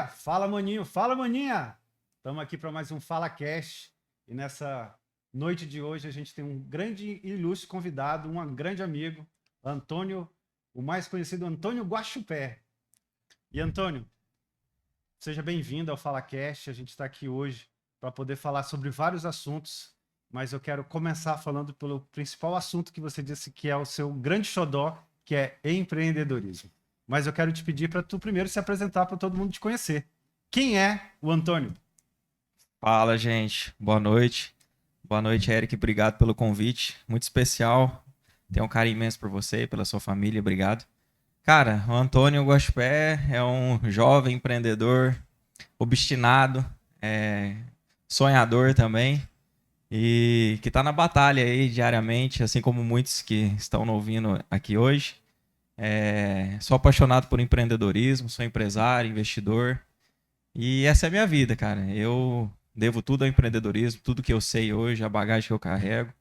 Fala, maninho. Fala, maninha. Estamos aqui para mais um Fala Cast. E nessa noite de hoje a gente tem um grande e ilustre convidado, um grande amigo, Antônio, o mais conhecido Antônio Guaxupé. E Antônio, seja bem-vindo ao Fala Cast. A gente está aqui hoje para poder falar sobre vários assuntos, mas eu quero começar falando pelo principal assunto que você disse que é o seu grande xodó, que é empreendedorismo. Mas eu quero te pedir para tu primeiro se apresentar para todo mundo te conhecer. Quem é o Antônio? Fala, gente. Boa noite. Boa noite, Eric. Obrigado pelo convite. Muito especial. Tenho um carinho imenso por você e pela sua família. Obrigado. Cara, o Antônio Guaxupé é um jovem empreendedor, obstinado, sonhador também e que está na batalha aí diariamente, assim como muitos que estão nos ouvindo aqui hoje. Sou apaixonado por empreendedorismo, sou empresário, investidor e essa é a minha vida, cara. Eu devo tudo ao empreendedorismo, tudo que eu sei hoje, a bagagem que eu carrego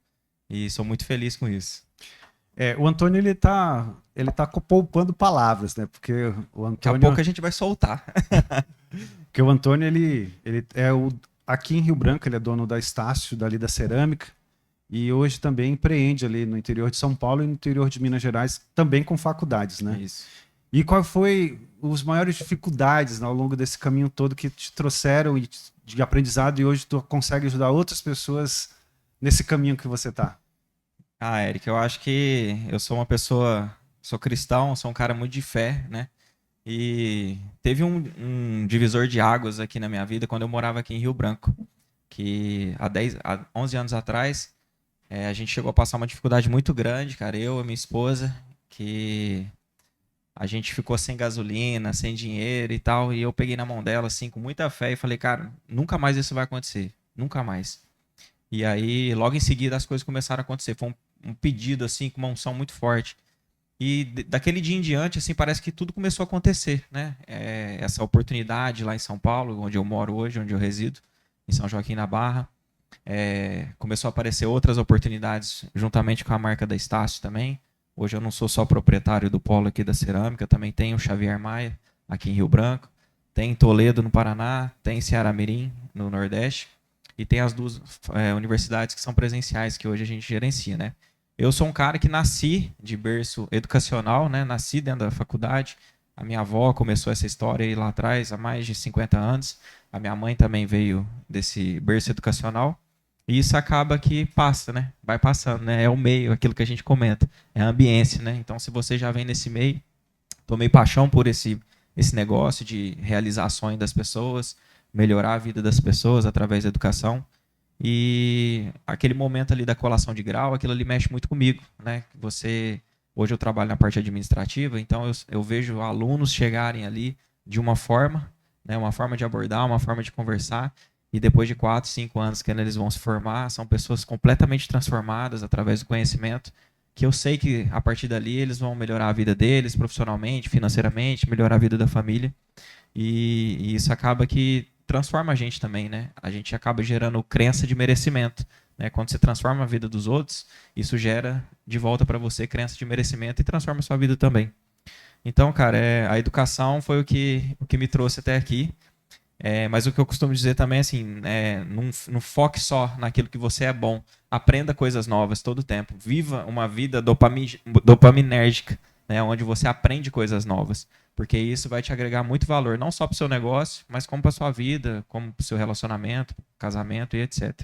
e sou muito feliz com isso. O Antônio, ele tá poupando palavras, né? Porque o Daqui a Antônio... pouco a gente vai soltar. Porque o Antônio, ele é aqui em Rio Branco, ele é dono da Estácio, dali da Cerâmica, e hoje também empreende ali no interior de São Paulo e no interior de Minas Gerais, também com faculdades, né? Isso. E qual foi as maiores dificuldades ao longo desse caminho todo que te trouxeram de aprendizado e hoje tu consegue ajudar outras pessoas nesse caminho que você tá? Eric, eu acho que eu sou uma pessoa, sou cristão, sou um cara muito de fé, né? E teve um divisor de águas aqui na minha vida quando eu morava aqui em Rio Branco, que há 11 anos atrás, a gente chegou a passar uma dificuldade muito grande, cara, eu e minha esposa, que a gente ficou sem gasolina, sem dinheiro e tal, e eu peguei na mão dela, assim, com muita fé e falei, cara, nunca mais isso vai acontecer, nunca mais. E aí, logo em seguida, as coisas começaram a acontecer, foi um pedido, assim, com uma unção muito forte. E daquele dia em diante, assim, parece que tudo começou a acontecer, né? Essa oportunidade lá em São Paulo, onde eu moro hoje, onde eu resido, em São Joaquim da Barra, começou a aparecer outras oportunidades juntamente com a marca da Estácio também. Hoje eu não sou só proprietário do polo aqui da cerâmica, também tenho o Xavier Maia aqui em Rio Branco, tem Toledo no Paraná, tem Ceará Mirim no Nordeste e tem as duas universidades que são presenciais que hoje a gente gerencia, né? Eu sou um cara que nasci de berço educacional, né? Nasci dentro da faculdade. A minha avó começou essa história aí lá atrás, há mais de 50 anos. A minha mãe também veio desse berço educacional. E isso acaba que passa, né? Vai passando, né? É o meio, aquilo que a gente comenta. É a ambiência, né? Então, se você já vem nesse meio, tomei paixão por esse negócio de realizar sonhos das pessoas, melhorar a vida das pessoas através da educação. E aquele momento ali da colação de grau, aquilo ali mexe muito comigo, né? Hoje eu trabalho na parte administrativa, então eu vejo alunos chegarem ali de uma forma, né? Uma forma de abordar, uma forma de conversar, e depois de 4, 5 anos que eles vão se formar, são pessoas completamente transformadas através do conhecimento, que eu sei que a partir dali eles vão melhorar a vida deles profissionalmente, financeiramente, melhorar a vida da família, e isso acaba que transforma a gente também, né? A gente acaba gerando crença de merecimento, né? Quando você transforma a vida dos outros, isso gera de volta para você crença de merecimento e transforma a sua vida também. Então, cara, a educação foi o que me trouxe até aqui. Mas o que eu costumo dizer também é assim, não foque só naquilo que você é bom. Aprenda coisas novas todo o tempo. Viva uma vida dopaminérgica, né? Onde você aprende coisas novas. Porque isso vai te agregar muito valor, não só para o seu negócio, mas como para a sua vida, como para o seu relacionamento, casamento e etc.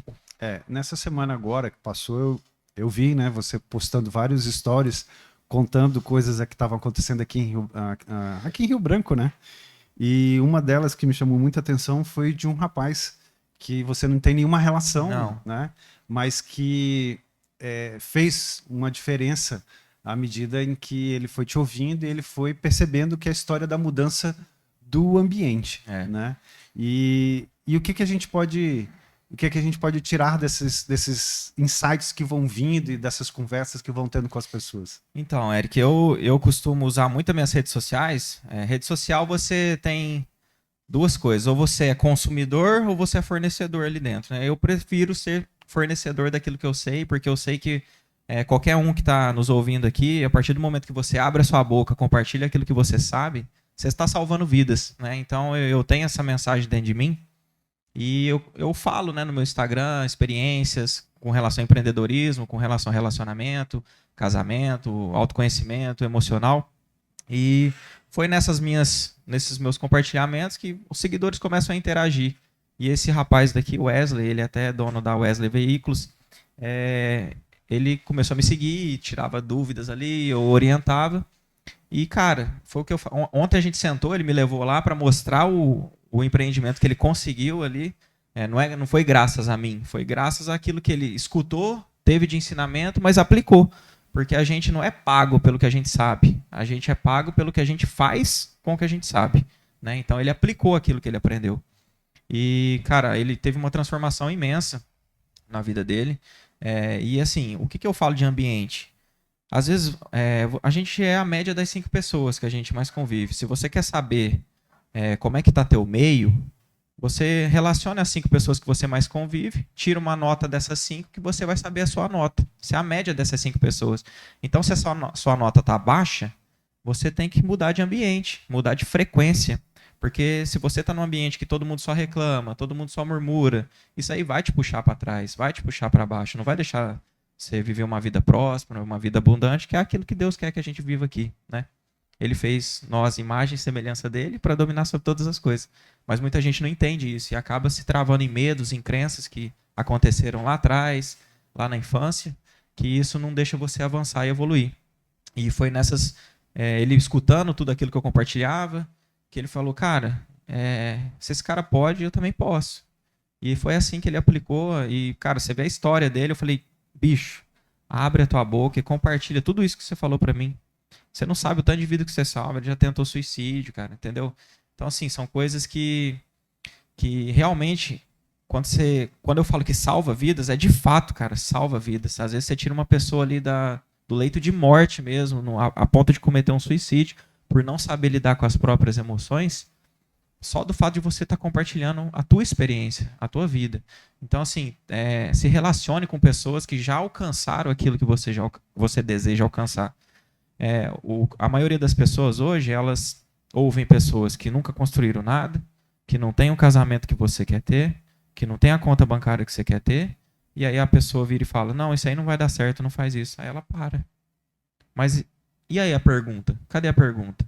Nessa semana agora que passou, eu vi, né, você postando vários stories contando coisas que estavam acontecendo aqui em Rio Branco, né? E uma delas que me chamou muita atenção foi de um rapaz que você não tem nenhuma relação, Não. né? Mas que fez uma diferença à medida em que ele foi te ouvindo e ele foi percebendo que a história da mudança do ambiente, né? E o que a gente pode tirar desses insights que vão vindo e dessas conversas que vão tendo com as pessoas? Então, Eric, eu costumo usar muito as minhas redes sociais. Rede social você tem duas coisas, ou você é consumidor ou você é fornecedor ali dentro, né? Eu prefiro ser fornecedor daquilo que eu sei, porque eu sei que qualquer um que está nos ouvindo aqui, a partir do momento que você abre a sua boca, compartilha aquilo que você sabe, você está salvando vidas, né? Então eu tenho essa mensagem dentro de mim e eu falo, né, no meu Instagram experiências com relação ao empreendedorismo, com relação ao relacionamento, casamento, autoconhecimento emocional. E foi nesses meus compartilhamentos que os seguidores começam a interagir. E esse rapaz daqui, Wesley, ele é até dono da Wesley Veículos, ele começou a me seguir, tirava dúvidas ali, eu orientava. E, cara, foi o que ontem a gente sentou, ele me levou lá para mostrar o empreendimento que ele conseguiu ali. Não foi graças a mim, foi graças àquilo que ele escutou, teve de ensinamento, mas aplicou. Porque a gente não é pago pelo que a gente sabe, a gente é pago pelo que a gente faz com o que a gente sabe. Né? Então ele aplicou aquilo que ele aprendeu. E, cara, ele teve uma transformação imensa na vida dele. E assim, o que eu falo de ambiente? Às vezes, a gente é a média das 5 pessoas que a gente mais convive. Se você quer saber como é que está teu meio, você relaciona as 5 pessoas que você mais convive, tira uma nota dessas 5 que você vai saber a sua nota. Se é a média dessas 5 pessoas. Então, se a sua nota está baixa, você tem que mudar de ambiente, mudar de frequência. Porque se você está num ambiente que todo mundo só reclama, todo mundo só murmura, isso aí vai te puxar para trás, vai te puxar para baixo, não vai deixar você viver uma vida próspera, uma vida abundante, que é aquilo que Deus quer que a gente viva aqui, né? Ele fez nós, imagem e semelhança dele, para dominar sobre todas as coisas. Mas muita gente não entende isso e acaba se travando em medos, em crenças que aconteceram lá atrás, lá na infância, que isso não deixa você avançar e evoluir. E foi ele escutando tudo aquilo que eu compartilhava, que ele falou, cara, se esse cara pode, eu também posso. E foi assim que ele aplicou. E, cara, você vê a história dele, eu falei, bicho, abre a tua boca e compartilha tudo isso que você falou pra mim. Você não sabe o tanto de vida que você salva, ele já tentou suicídio, cara, entendeu? Então, assim, são coisas que realmente, quando eu falo que salva vidas, é de fato, cara, salva vidas. Às vezes você tira uma pessoa ali do leito de morte mesmo, a ponto de cometer um suicídio, por não saber lidar com as próprias emoções, só do fato de você estar compartilhando a tua experiência, a tua vida. Então, assim, se relacione com pessoas que já alcançaram aquilo que você deseja alcançar. A maioria das pessoas hoje, elas ouvem pessoas que nunca construíram nada, que não tem o casamento que você quer ter, que não tem a conta bancária que você quer ter, e aí a pessoa vira e fala, não, isso aí não vai dar certo, não faz isso. Aí ela para. Mas e aí a pergunta? Cadê a pergunta?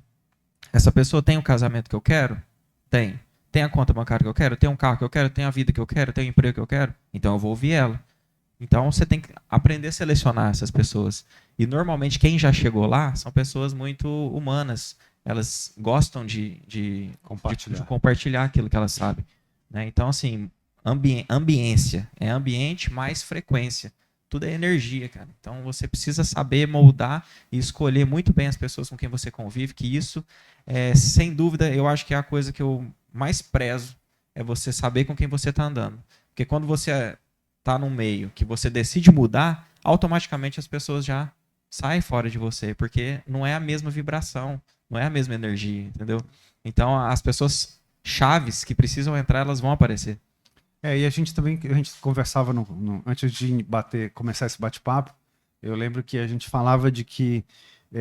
Essa pessoa tem o casamento que eu quero? Tem. Tem a conta bancária que eu quero? Tem um carro que eu quero? Tem a vida que eu quero? Tem o emprego que eu quero? Então eu vou ouvir ela. Então você tem que aprender a selecionar essas pessoas. E normalmente quem já chegou lá são pessoas muito humanas. Elas gostam de compartilhar aquilo que elas sabem. Né? Então, assim, ambiência. É ambiente mais frequência. Tudo é energia, cara. Então você precisa saber moldar e escolher muito bem as pessoas com quem você convive, que isso, sem dúvida, eu acho que é a coisa que eu mais prezo, é você saber com quem você está andando. Porque quando você está num meio que você decide mudar, automaticamente as pessoas já saem fora de você, porque não é a mesma vibração, não é a mesma energia, entendeu? Então as pessoas chaves que precisam entrar, elas vão aparecer. E a gente conversava antes de começar esse bate-papo, eu lembro que a gente falava de que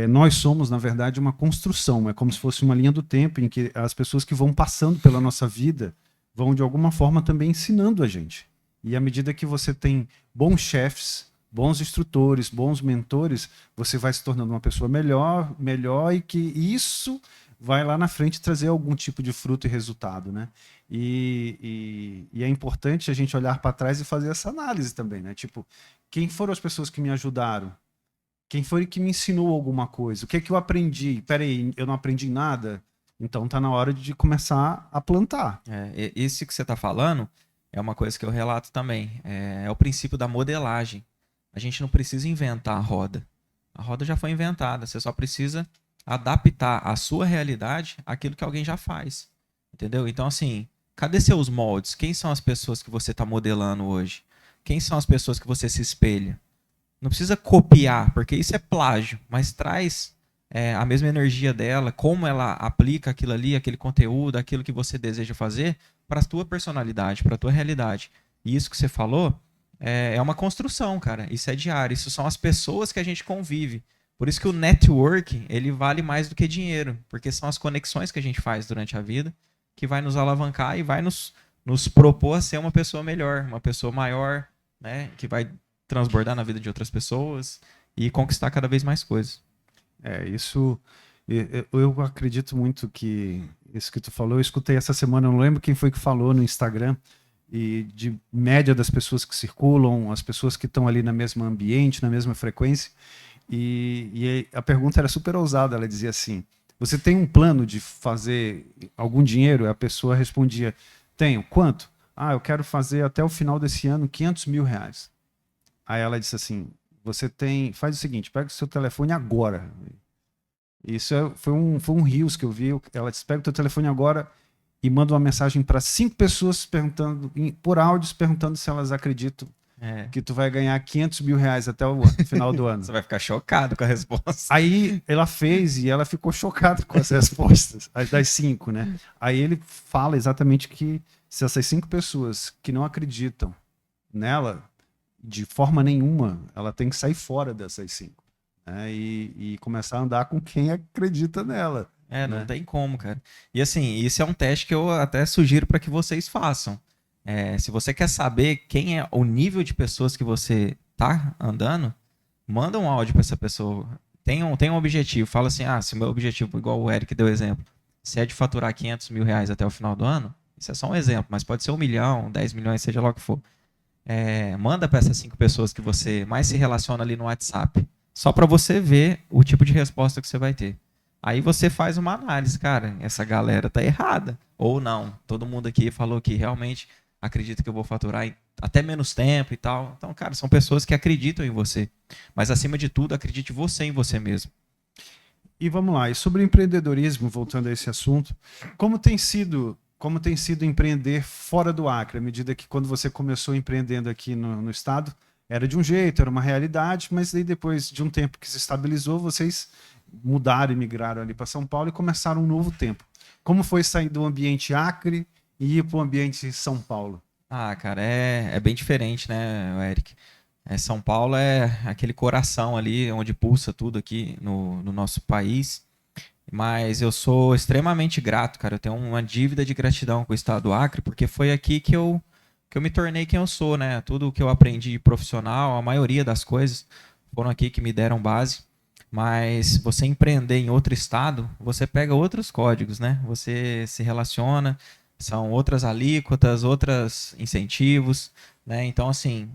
nós somos, na verdade, uma construção, é como se fosse uma linha do tempo em que as pessoas que vão passando pela nossa vida vão, de alguma forma, também ensinando a gente. E à medida que você tem bons chefes, bons instrutores, bons mentores, você vai se tornando uma pessoa melhor, e que isso vai lá na frente trazer algum tipo de fruto e resultado, né? E é importante a gente olhar para trás e fazer essa análise também, né? Tipo, quem foram as pessoas que me ajudaram? Quem foi que me ensinou alguma coisa? O que é que eu aprendi? Peraí, eu não aprendi nada? Então tá na hora de começar a plantar. Isso que você está falando é uma coisa que eu relato também. É o princípio da modelagem. A gente não precisa inventar a roda. A roda já foi inventada. Você só precisa adaptar a sua realidade àquilo que alguém já faz. Entendeu? Então, assim, cadê seus moldes? Quem são as pessoas que você está modelando hoje? Quem são as pessoas que você se espelha? Não precisa copiar, porque isso é plágio, mas traz a mesma energia dela, como ela aplica aquilo ali, aquele conteúdo, aquilo que você deseja fazer para a tua personalidade, para a tua realidade. E isso que você falou é uma construção, cara. Isso é diário. Isso são as pessoas que a gente convive. Por isso que o network, ele vale mais do que dinheiro, porque são as conexões que a gente faz durante a vida que vai nos alavancar e vai nos propor a ser uma pessoa melhor, uma pessoa maior, né? Que vai transbordar na vida de outras pessoas e conquistar cada vez mais coisas. Isso. Eu acredito muito que isso que tu falou, eu escutei essa semana, eu não lembro quem foi que falou no Instagram, e de média das pessoas que circulam, as pessoas que estão ali na mesma ambiente, na mesma frequência, e a pergunta era super ousada, ela dizia assim, você tem um plano de fazer algum dinheiro? A pessoa respondia, tenho. Quanto? Ah, eu quero fazer até o final desse ano R$ 500.000. Aí ela disse assim, faz o seguinte, pega o seu telefone agora. Foi um Reels que eu vi. Ela disse: pega o teu telefone agora e manda uma mensagem para 5 pessoas perguntando, por áudios, perguntando se elas acreditam que tu vai ganhar R$ 500.000 até o final do ano. Você vai ficar chocado com a resposta. Aí ela fez e ela ficou chocada com as respostas, as das 5, né? Aí ele fala exatamente que se essas 5 pessoas que não acreditam nela, de forma nenhuma, ela tem que sair fora dessas 5. Né, e começar a andar com quem acredita nela. Não tem como, cara. E assim, isso é um teste que eu até sugiro para que vocês façam. Se você quer saber quem é o nível de pessoas que você tá andando, manda um áudio para essa pessoa. Tem um objetivo. Fala assim, se o meu objetivo, igual o Eric deu exemplo, se é de faturar R$ 500.000 até o final do ano, isso é só um exemplo, mas pode ser 1 milhão, 10 milhões, seja lá o que for. Manda para essas 5 pessoas que você mais se relaciona ali no WhatsApp. Só para você ver o tipo de resposta que você vai ter. Aí você faz uma análise, cara, essa galera tá errada. Ou não, todo mundo aqui falou que realmente acredita que eu vou faturar em até menos tempo e tal. Então, cara, são pessoas que acreditam em você. Mas acima de tudo, acredite você em você mesmo. E vamos lá, e sobre empreendedorismo, voltando a esse assunto, como tem sido empreender fora do Acre, à medida que quando você começou empreendendo aqui no estado, era de um jeito, era uma realidade, mas aí depois de um tempo que se estabilizou, vocês mudaram e migraram ali para São Paulo e começaram um novo tempo. Como foi sair do ambiente Acre e ir para o ambiente São Paulo? Cara, é bem diferente, né, Eric? São Paulo é aquele coração ali onde pulsa tudo aqui no nosso país. Mas eu sou extremamente grato, cara. Eu tenho uma dívida de gratidão com o estado do Acre, porque foi aqui que eu me tornei quem eu sou, né? Tudo que eu aprendi de profissional, a maioria das coisas foram aqui que me deram base. Mas você empreender em outro estado, você pega outros códigos, né? Você se relaciona, são outras alíquotas, outros incentivos, né? Então, assim,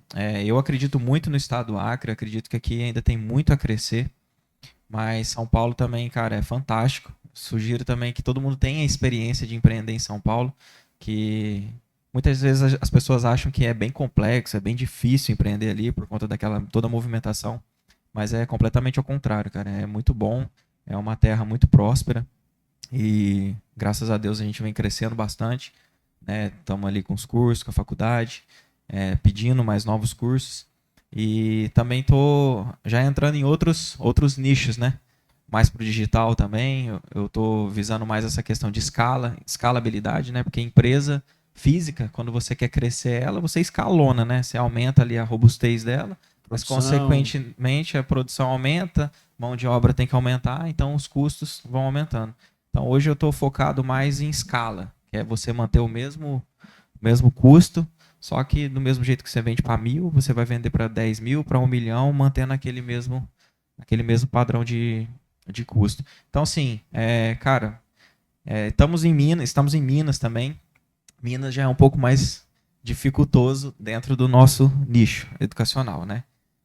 eu acredito muito no estado do Acre, acredito que aqui ainda tem muito a crescer. Mas São Paulo também, cara, é fantástico. Sugiro também que todo mundo tenha a experiência de empreender em São Paulo, que muitas vezes as pessoas acham que é bem complexo, é bem difícil empreender ali por conta daquela toda a movimentação, mas é completamente ao contrário, cara. É muito bom, é uma terra muito próspera e graças a Deus a gente vem crescendo bastante, né? Estamos ali com os cursos, com a faculdade, pedindo mais novos cursos. E também tô já entrando em outros nichos, né? Mais pro digital também. Eu tô visando mais essa questão de escalabilidade, né? Porque empresa física, quando você quer crescer ela, você escalona, né? Você aumenta ali a robustez dela, mas consequentemente a produção aumenta, mão de obra tem que aumentar, então os custos vão aumentando. Então hoje eu estou focado mais em escala, que é você manter o mesmo custo, só que do mesmo jeito que você vende para 1.000, você vai vender para 10.000, para 1 milhão, mantendo aquele mesmo padrão de custo. Então, assim, cara, estamos em Minas também. Minas já é um pouco mais dificultoso dentro do nosso nicho educacional, né?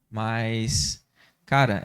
Mas, cara,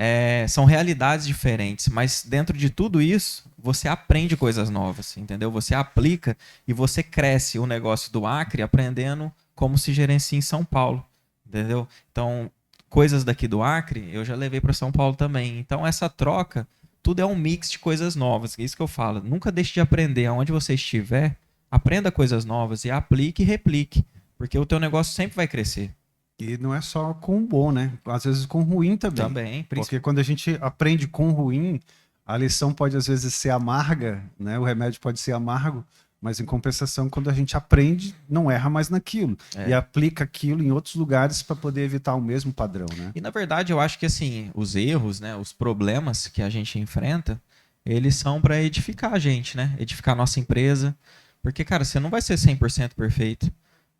são realidades diferentes, mas dentro de tudo isso, você aprende coisas novas, entendeu? Você aplica e você cresce o negócio do Acre aprendendo como se gerencia em São Paulo, entendeu? Então, coisas daqui do Acre eu já levei para São Paulo também. Então, essa troca, tudo é um mix de coisas novas. É isso que eu falo. Nunca deixe de aprender. Aonde você estiver, aprenda coisas novas e aplique e replique, porque o teu negócio sempre vai crescer. E não é só com o bom, né? Às vezes com o ruim também. Também. Porque quando a gente aprende com o ruim, a lição pode às vezes ser amarga, né? O remédio pode ser amargo, Mas em compensação, quando a gente aprende, não erra mais naquilo. É. E aplica aquilo em outros lugares para poder evitar o mesmo padrão, né? E na verdade eu acho que assim, os erros, né, os problemas que a gente enfrenta, eles são para edificar a gente, né? Edificar a nossa empresa. Porque, cara, você não vai ser 100% perfeito,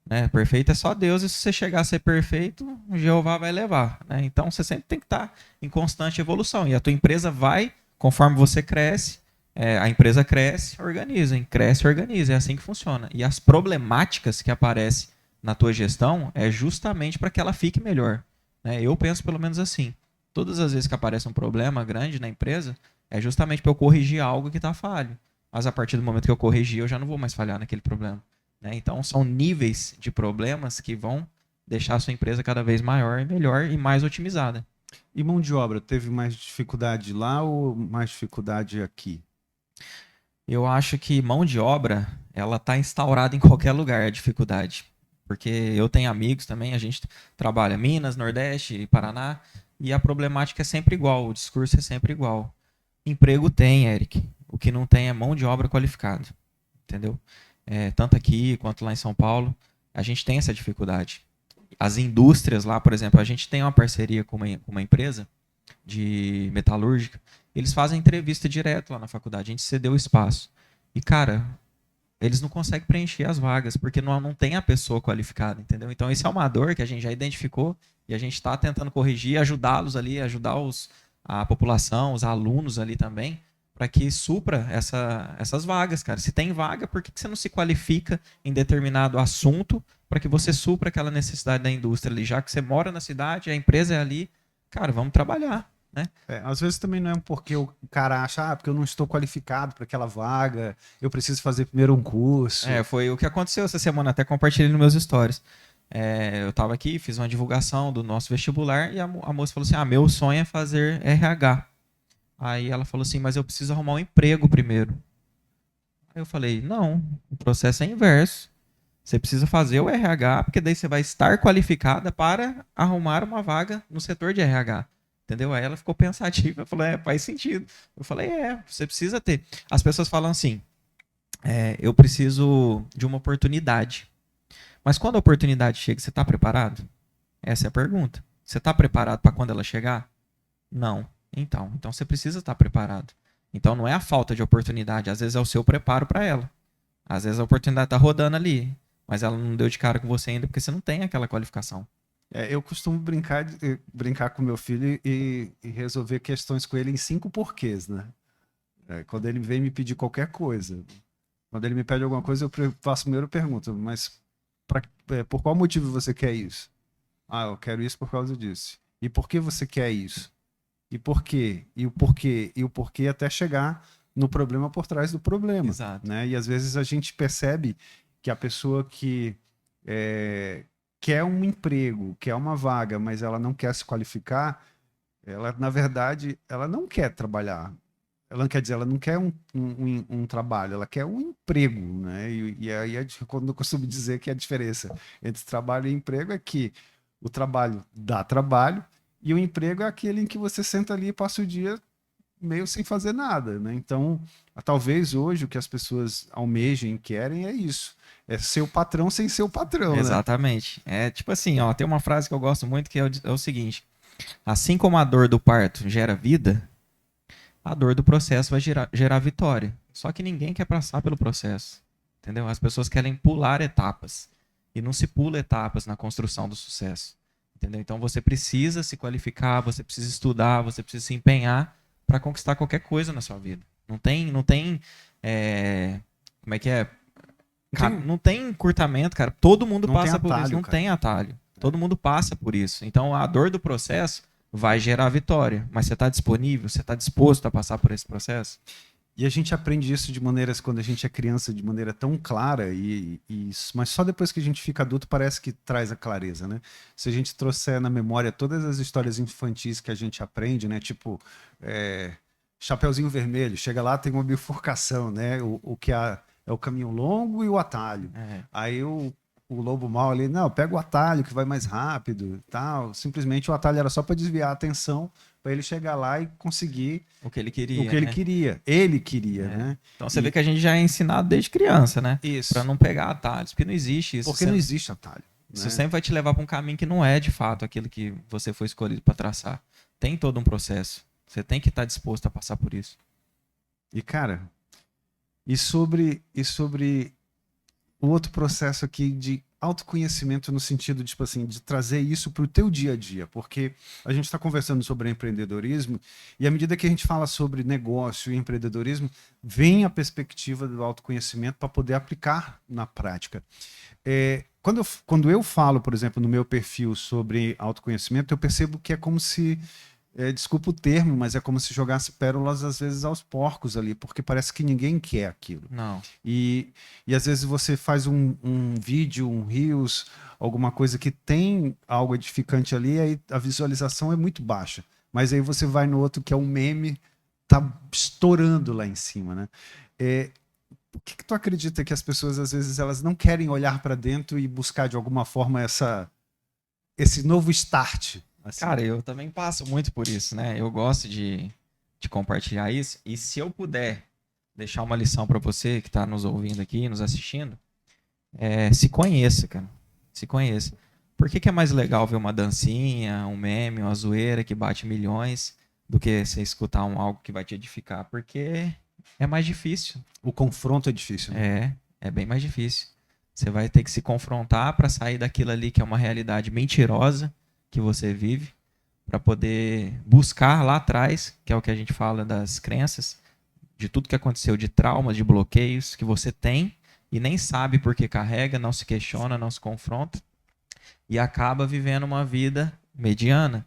né? Perfeito é só Deus e se você chegar a ser perfeito, o Jeová vai levar, né? Então você sempre tem que estar em constante evolução e a tua empresa vai, conforme você cresce, a empresa cresce, organiza, cresce, organiza, é assim que funciona. E as problemáticas que aparecem na tua gestão é justamente para que ela fique melhor, né? Eu penso pelo menos assim. Todas as vezes que aparece um problema grande na empresa, é justamente para eu corrigir algo que está falho. Mas a partir do momento que eu corrigir, eu já não vou mais falhar naquele problema, né? Então, são níveis de problemas que vão deixar a sua empresa cada vez maior e melhor e mais otimizada. E mão de obra, teve mais dificuldade lá ou mais dificuldade aqui? Eu acho que mão de obra, ela está instaurada em qualquer lugar, a dificuldade. Porque eu tenho amigos também, a gente trabalha Minas, Nordeste, Paraná, e a problemática é sempre igual, o discurso é sempre igual. Emprego tem, Eric. O que não tem é mão de obra qualificada, entendeu? Tanto aqui quanto lá em São Paulo, a gente tem essa dificuldade. As indústrias lá, por exemplo, a gente tem uma parceria com uma empresa de metalúrgica, eles fazem entrevista direto lá na faculdade, a gente cedeu o espaço. E, cara, eles não conseguem preencher as vagas, porque não tem a pessoa qualificada, entendeu? Então, esse é uma dor que a gente já identificou e a gente está tentando corrigir, ajudá-los ali, ajudar a população, os alunos ali também, para que supra essas vagas, cara. Se tem vaga, por que você não se qualifica em determinado assunto para que você supra aquela necessidade da indústria ali? Já que você mora na cidade, a empresa é ali, cara, vamos trabalhar, né? Às vezes também não é porque o cara acha, porque eu não estou qualificado para aquela vaga, eu preciso fazer primeiro um curso. Foi o que aconteceu essa semana, até compartilhei nos meus stories. Eu estava aqui, fiz uma divulgação do nosso vestibular e a moça falou assim: meu sonho é fazer RH. Aí ela falou assim: mas eu preciso arrumar um emprego primeiro. Aí eu falei: não, o processo é inverso. Você precisa fazer o RH, porque daí você vai estar qualificada para arrumar uma vaga no setor de RH. Entendeu? Aí ela ficou pensativa, falou: faz sentido. Eu falei: você precisa ter. As pessoas falam assim: eu preciso de uma oportunidade. Mas quando a oportunidade chega, você está preparado? Essa é a pergunta. Você está preparado para quando ela chegar? Não. Então você precisa estar preparado. Então não é a falta de oportunidade, às vezes é o seu preparo para ela. Às vezes a oportunidade está rodando ali, mas ela não deu de cara com você ainda porque você não tem aquela qualificação. Eu costumo brincar com meu filho e resolver questões com ele em 5 porquês, né? Quando ele vem me pedir qualquer coisa. Quando ele me pede alguma coisa, eu faço primeiro pergunta, mas por qual motivo você quer isso? Ah, eu quero isso por causa disso. E por que você quer isso? E por quê? E o porquê? E o porquê até chegar no problema por trás do problema. Exato. Né? E às vezes a gente percebe que a pessoa que quer um emprego, quer uma vaga, mas ela não quer se qualificar, ela, na verdade, ela não quer trabalhar. Ela não quer dizer, ela não quer um trabalho, ela quer um emprego, né? E aí, quando eu costumo dizer que a diferença entre trabalho e emprego é que o trabalho dá trabalho e o emprego é aquele em que você senta ali e passa o dia meio sem fazer nada, né? Então, talvez hoje o que as pessoas almejem, querem é isso. É ser o patrão sem ser o patrão, né? Exatamente. É tipo assim, ó, tem uma frase que eu gosto muito que é o seguinte: assim como a dor do parto gera vida, a dor do processo vai gerar vitória. Só que ninguém quer passar pelo processo. Entendeu? As pessoas querem pular etapas. E não se pula etapas na construção do sucesso. Entendeu? Então você precisa se qualificar, você precisa estudar, você precisa se empenhar para conquistar qualquer coisa na sua vida. Não tem como é que é? Não tem encurtamento, cara. Todo mundo Não tem passa por isso. atalho, Não cara. tem atalho. Todo mundo passa por isso. Então a dor do processo vai gerar vitória. Mas você está disponível? Você está disposto a passar por esse processo? E a gente aprende isso de maneiras, quando a gente é criança, de maneira tão clara, mas só depois que a gente fica adulto parece que traz a clareza, né? Se a gente trouxer na memória todas as histórias infantis que a gente aprende, né? Tipo, Chapeuzinho Vermelho, chega lá, tem uma bifurcação, né? O que é o caminho longo e o atalho. É. Aí o lobo mau ali, não, pega o atalho que vai mais rápido e tal. Simplesmente o atalho era só para desviar a atenção, para ele chegar lá e conseguir O que ele o queria, que ele né? queria. Ele queria, É. né? Então você vê E que a gente já é ensinado desde criança, né? Pra isso, não pegar atalhos, porque não existe isso. porque não existe atalho, Isso né? sempre vai te levar pra um caminho que não é de fato aquilo que você foi escolhido pra traçar. Tem todo um processo. Você tem que estar disposto a passar por isso. E cara, e sobre o outro processo aqui de autoconhecimento no sentido, tipo assim, de trazer isso para o teu dia a dia, porque a gente está conversando sobre empreendedorismo e à medida que a gente fala sobre negócio e empreendedorismo, vem a perspectiva do autoconhecimento para poder aplicar na prática. Quando eu falo, por exemplo, no meu perfil sobre autoconhecimento, eu percebo que é como se desculpa o termo, mas é como se jogasse pérolas às vezes aos porcos ali, porque parece que ninguém quer aquilo. Não. E às vezes você faz um vídeo, um Reels, alguma coisa que tem algo edificante ali, aí a visualização é muito baixa. Mas aí você vai no outro que é um meme, tá estourando lá em cima, né? É, por que tu acredita que as pessoas às vezes elas não querem olhar para dentro e buscar de alguma forma esse novo start? Assim? Cara, eu também passo muito por isso, né? Eu gosto de compartilhar isso. E se eu puder deixar uma lição pra você que tá nos ouvindo aqui, nos assistindo, se conheça, cara. Se conheça. Por que que é mais legal ver uma dancinha, um meme, uma zoeira que bate milhões do que você escutar algo que vai te edificar? Porque é mais difícil. O confronto é difícil, né? É bem mais difícil. Você vai ter que se confrontar para sair daquilo ali que é uma realidade mentirosa que você vive, para poder buscar lá atrás, que é o que a gente fala das crenças, de tudo que aconteceu, de traumas, de bloqueios que você tem e nem sabe por que carrega, não se questiona, não se confronta e acaba vivendo uma vida mediana,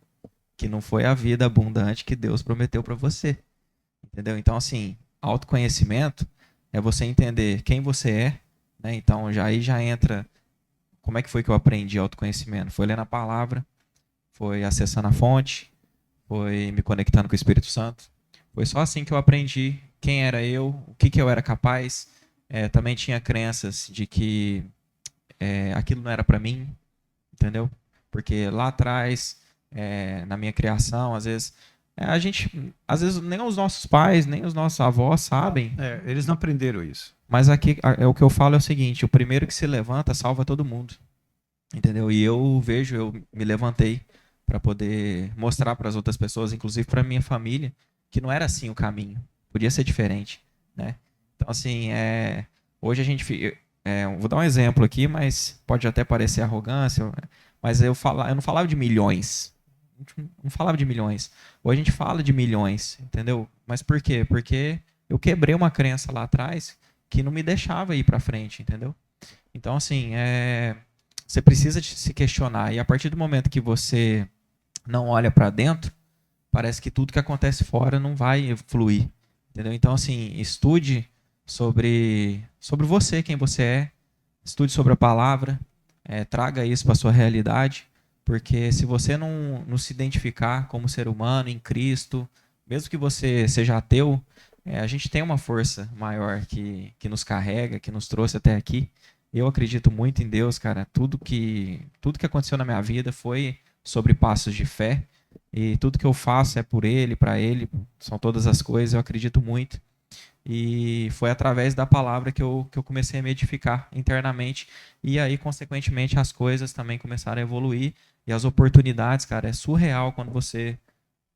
que não foi a vida abundante que Deus prometeu para você. Entendeu? Então, assim, autoconhecimento é você entender quem você é, né? Então, aí já entra como é que foi que eu aprendi autoconhecimento? Foi lendo a palavra, foi acessando a fonte, foi me conectando com o Espírito Santo. Foi só assim que eu aprendi quem era eu, o que que eu era capaz. Também tinha crenças de que aquilo não era para mim, entendeu? Porque lá atrás, na minha criação, às vezes nem os nossos pais, nem os nossos avós sabem. Eles não aprenderam isso. Mas aqui o que eu falo é o seguinte: o primeiro que se levanta salva todo mundo, entendeu? E eu me levantei para poder mostrar para as outras pessoas, inclusive para minha família, que não era assim o caminho, podia ser diferente, né? Então assim, hoje a gente, vou dar um exemplo aqui, mas pode até parecer arrogância, mas eu não falava de milhões, não falava de milhões. Hoje a gente fala de milhões, entendeu? Mas por quê? Porque eu quebrei uma crença lá atrás que não me deixava ir para frente, entendeu? Então, assim, você precisa de se questionar. E a partir do momento que você não olha para dentro, parece que tudo que acontece fora não vai fluir, entendeu? Então, assim, estude sobre você, quem você é. Estude sobre a palavra. Traga isso para sua realidade. Porque se você não se identificar como ser humano em Cristo, mesmo que você seja ateu, a gente tem uma força maior que nos carrega, que nos trouxe até aqui. Eu acredito muito em Deus, cara. Tudo que aconteceu na minha vida foi sobre passos de fé. E tudo que eu faço é por Ele, para Ele. São todas as coisas, eu acredito muito. E foi através da palavra que eu comecei a me edificar internamente. E aí, consequentemente, as coisas também começaram a evoluir. E as oportunidades, cara, é surreal quando você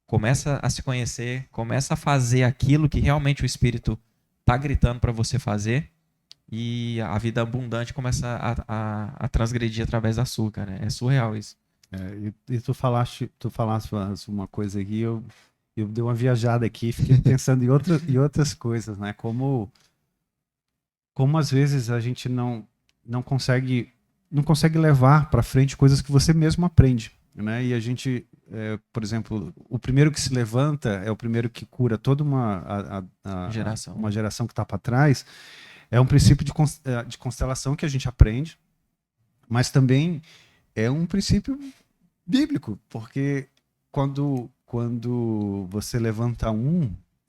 começa a se conhecer, começa a fazer aquilo que realmente o Espírito tá gritando para você fazer. E a vida abundante começa a transgredir através da sua, cara. É surreal isso. E tu falaste uma coisa aqui, eu dei uma viajada aqui, fiquei pensando em outras coisas, né? Como às vezes a gente não consegue levar para frente coisas que você mesmo aprende, né? E a gente, por exemplo, o primeiro que se levanta é o primeiro que cura toda Geração. uma geração que está para trás. É um princípio de constelação que a gente aprende, mas também é um princípio bíblico, porque quando você levanta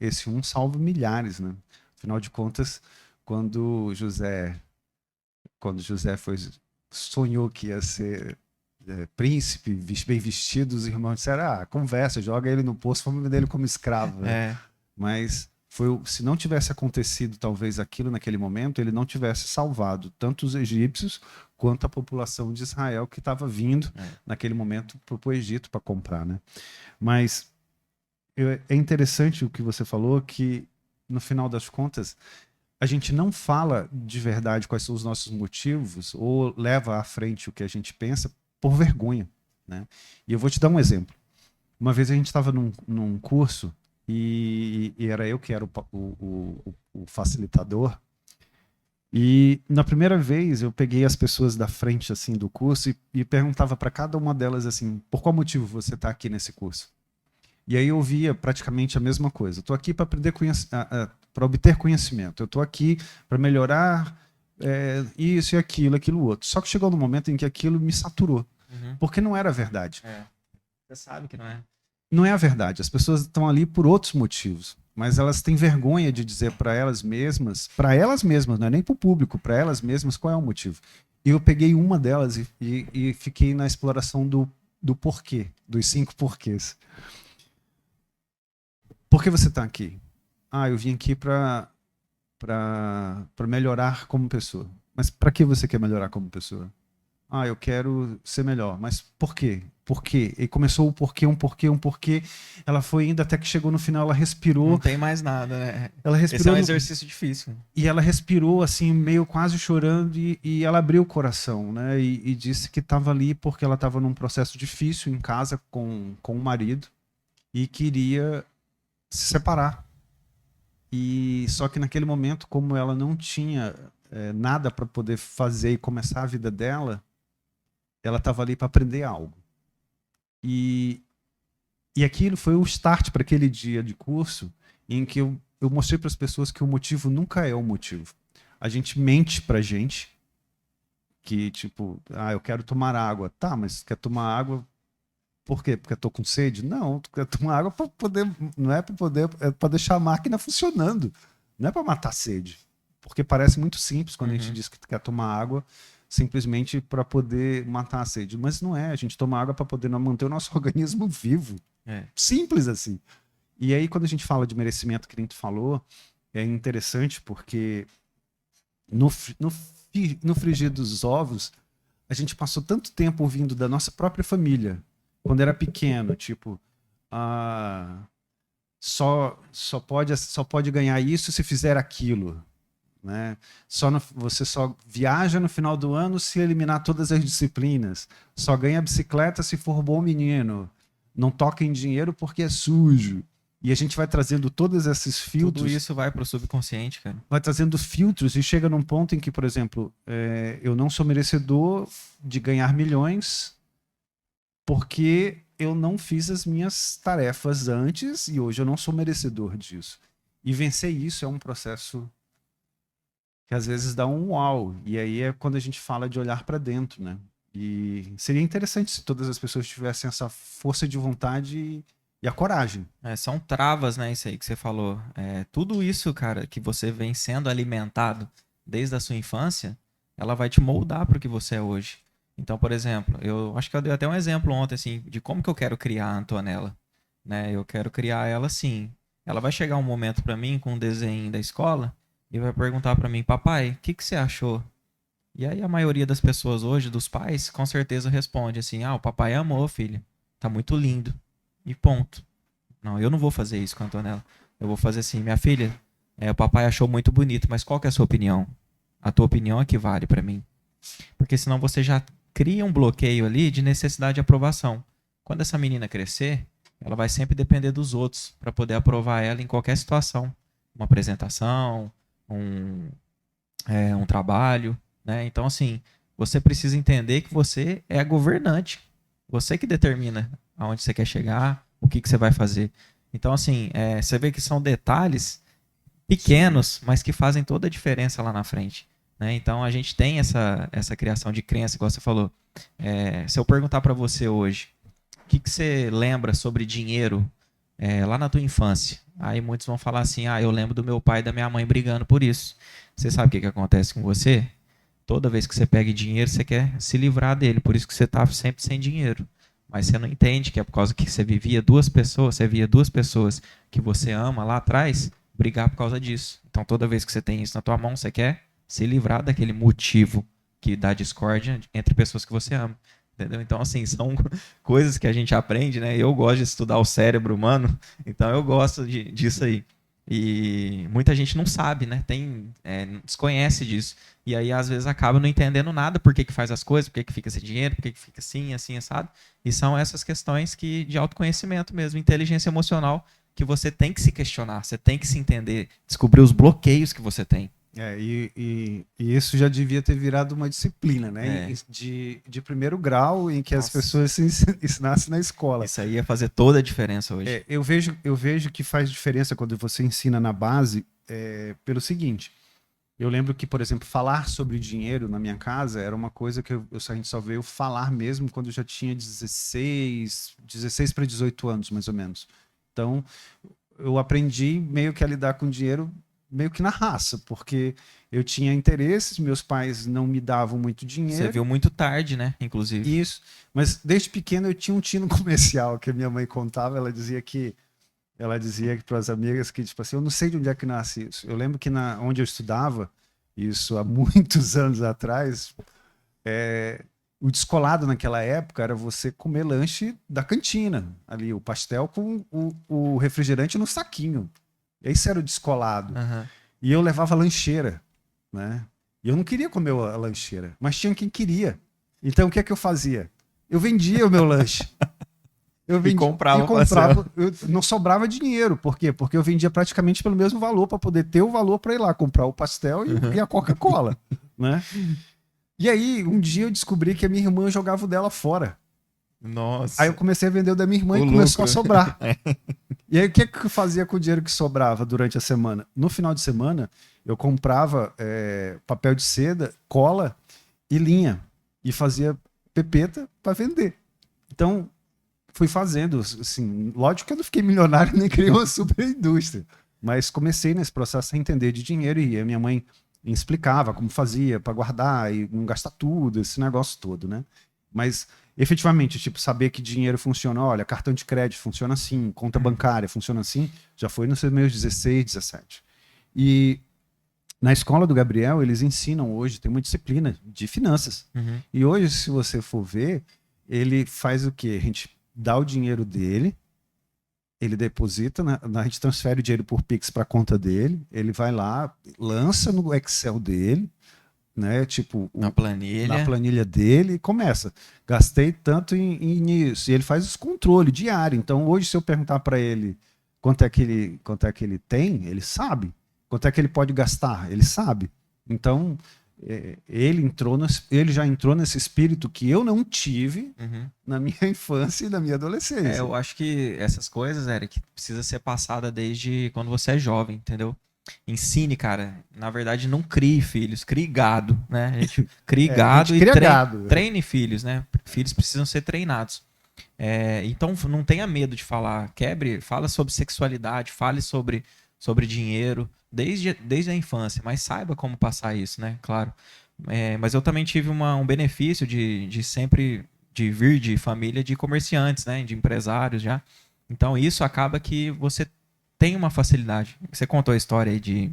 esse salva milhares, né? Afinal de contas, quando José foi sonhou que ia ser príncipe, bem vestido, os irmãos disseram, conversa, joga ele no poço, vamos vender ele como escravo. Né? É, Mas se não tivesse acontecido talvez aquilo naquele momento, ele não tivesse salvado tanto os egípcios quanto a população de Israel que estava vindo naquele momento para o Egito para comprar. Né? Mas é interessante o que você falou, que no final das contas a gente não fala de verdade quais são os nossos motivos ou leva à frente o que a gente pensa por vergonha. Né? E eu vou te dar um exemplo. Uma vez a gente estava num curso e era eu que era o facilitador. E na primeira vez eu peguei as pessoas da frente assim do curso e perguntava para cada uma delas assim, por qual motivo você está aqui nesse curso? E aí eu via praticamente a mesma coisa. Estou aqui para aprender para obter conhecimento. Eu estou aqui para melhorar isso e aquilo outro. Só que chegou no momento em que aquilo me saturou, porque não era verdade. Você sabe que não é. Não é a verdade. As pessoas estão ali por outros motivos, mas elas têm vergonha de dizer para elas mesmas, não é nem para o público, para elas mesmas qual é o motivo. E eu peguei uma delas e fiquei na exploração do porquê, dos 5 porquês. Por que você está aqui? Eu vim aqui para melhorar como pessoa. Mas para que você quer melhorar como pessoa? Eu quero ser melhor. Mas por quê? Por quê? E começou o porquê, um porquê. Ela foi indo até que chegou no final, ela respirou. Não tem mais nada, né? Ela respirou. Esse é um exercício difícil. E ela respirou assim, meio quase chorando, e ela abriu o coração, né? E disse que estava ali porque ela estava num processo difícil em casa com o marido e queria se separar. E só que naquele momento, como ela não tinha nada para poder fazer e começar a vida dela, ela estava ali para aprender algo. E aquilo foi o start para aquele dia de curso em que eu mostrei para as pessoas que o motivo nunca é o motivo. A gente mente para a gente que, tipo, eu quero tomar água. Tá, mas quer tomar água por quê? Porque eu tô com sede? Não, tu quer tomar água para poder, não é para poder, é para deixar a máquina funcionando. Não é para matar a sede. Porque parece muito simples quando a gente diz que quer tomar água simplesmente para poder matar a sede. Mas não é, a gente toma água para poder manter o nosso organismo vivo. Simples assim. E aí, quando a gente fala de merecimento, que a gente falou, é interessante porque no frigir dos ovos, a gente passou tanto tempo ouvindo da nossa própria família, quando era pequeno, tipo, só pode ganhar isso se fizer aquilo. Né? Você só viaja no final do ano se eliminar todas as disciplinas. Só ganha bicicleta se for bom menino. Não toca em dinheiro porque é sujo. E a gente vai trazendo todos esses filtros. Tudo isso vai para o subconsciente, cara. Vai trazendo filtros e chega num ponto em que, por exemplo, eu não sou merecedor de ganhar milhões porque eu não fiz as minhas tarefas antes e hoje eu não sou merecedor disso. E vencer isso é um processo que às vezes dá um uau. E aí é quando a gente fala de olhar para dentro, né? E seria interessante se todas as pessoas tivessem essa força de vontade e a coragem. São travas, né? Isso aí que você falou. Tudo isso, cara, que você vem sendo alimentado desde a sua infância, ela vai te moldar para o que você é hoje. Então, por exemplo, eu acho que eu dei até um exemplo ontem, assim, de como que eu quero criar a Antonella. Né? Eu quero criar ela assim. Ela vai chegar um momento para mim com um desenho da escola e vai perguntar para mim, papai, o que você achou? E aí a maioria das pessoas hoje, dos pais, com certeza responde assim, o papai amou, filho. Tá muito lindo. E ponto. Não, eu não vou fazer isso com a Antonella. Eu vou fazer assim, minha filha, o papai achou muito bonito, mas qual que é a sua opinião? A tua opinião é que vale para mim. Porque senão você já cria um bloqueio ali de necessidade de aprovação. Quando essa menina crescer, ela vai sempre depender dos outros para poder aprovar ela em qualquer situação. Uma apresentação, um trabalho, né? Então, assim, você precisa entender que você é a governante. Você que determina aonde você quer chegar, o que você vai fazer. Então, assim, você vê que são detalhes pequenos, mas que fazem toda a diferença lá na frente. Né? Então, a gente tem essa criação de crença, igual você falou. Se eu perguntar para você hoje, o que você lembra sobre dinheiro lá na tua infância? Aí muitos vão falar assim, eu lembro do meu pai e da minha mãe brigando por isso. Você sabe o que acontece com você? Toda vez que você pega dinheiro, você quer se livrar dele. Por isso que você tá sempre sem dinheiro. Mas você não entende que é por causa que você via duas pessoas que você ama lá atrás brigar por causa disso. Então toda vez que você tem isso na tua mão, você quer se livrar daquele motivo que dá discórdia entre pessoas que você ama. Entendeu? Então, assim, são coisas que a gente aprende, né? Eu gosto de estudar o cérebro humano, então eu gosto disso aí. E muita gente não sabe, né? Desconhece disso. E aí, às vezes, acaba não entendendo nada por que que faz as coisas, por que que fica esse dinheiro, por que que fica assim, assim, assado. E são essas questões de autoconhecimento mesmo, inteligência emocional, que você tem que se questionar, você tem que se entender, descobrir os bloqueios que você tem. E isso já devia ter virado uma disciplina, né? É. De primeiro grau, em que as Nossa. pessoas se ensinassem na escola. Isso aí ia fazer toda a diferença hoje. Eu vejo que faz diferença quando você ensina na base, pelo seguinte. Eu lembro que, por exemplo, falar sobre dinheiro na minha casa era uma coisa que a gente só veio falar mesmo quando eu já tinha 16 para 18 anos, mais ou menos. Então, eu aprendi meio que a lidar com dinheiro meio que na raça, porque eu tinha interesses, meus pais não me davam muito dinheiro. Você viu muito tarde, né? Inclusive. Isso, mas desde pequeno eu tinha um tino comercial que a minha mãe contava, ela dizia que para as amigas que, tipo assim, eu não sei de onde é que nasce isso. Eu lembro que onde eu estudava, isso há muitos anos atrás, o descolado naquela época era você comer lanche da cantina, ali, o pastel com o refrigerante no saquinho. Esse era o descolado. Uhum. E eu levava lancheira, né? E eu não queria comer a lancheira, mas tinha quem queria. Então o que é que eu fazia? Eu vendia o meu lanche. Eu vendia, comprava. Não sobrava dinheiro. Por quê? Porque eu vendia praticamente pelo mesmo valor para poder ter o valor para ir lá comprar o pastel e a Coca-Cola, né? E aí, um dia eu descobri que a minha irmã jogava o dela fora. Nossa. Aí eu comecei a vender o da minha irmã e começou a sobrar. E aí, o que eu fazia com o dinheiro que sobrava durante a semana? No final de semana, eu comprava papel de seda, cola e linha. E fazia pepeta para vender. Então, fui fazendo, assim, lógico que eu não fiquei milionário nem criei uma super indústria, mas comecei nesse processo a entender de dinheiro e a minha mãe me explicava como fazia para guardar e não gastar tudo, esse negócio todo, né? Mas efetivamente, tipo, saber que dinheiro funciona, olha, cartão de crédito funciona assim, conta bancária funciona assim, já foi nos meus 16, 17. E na escola do Gabriel, eles ensinam hoje, tem uma disciplina de finanças. Uhum. E hoje, se você for ver, ele faz o quê? A gente dá o dinheiro dele, ele deposita, a gente transfere o dinheiro por Pix para a conta dele, ele vai lá, lança no Excel dele, né? Tipo, na planilha dele e começa. Gastei tanto nisso. E ele faz os controles diário. Então, hoje, se eu perguntar para ele quanto é que ele tem, ele sabe. Quanto é que ele pode gastar, ele sabe. Então, ele já entrou nesse espírito que eu não tive na minha infância e na minha adolescência. Eu acho que essas coisas, Eric, precisa ser passada desde quando você é jovem, entendeu? Ensine, cara. Na verdade, não crie filhos, crie gado, né? A gente crie gado e treine filhos, né? Filhos precisam ser treinados. Então, não tenha medo de falar. Fala sobre sexualidade, fale sobre dinheiro desde a infância, mas saiba como passar isso, né? Claro. Mas eu também tive um benefício de sempre de vir de família de comerciantes, né? De empresários já. Então, isso acaba que você tem uma facilidade. Você contou a história aí de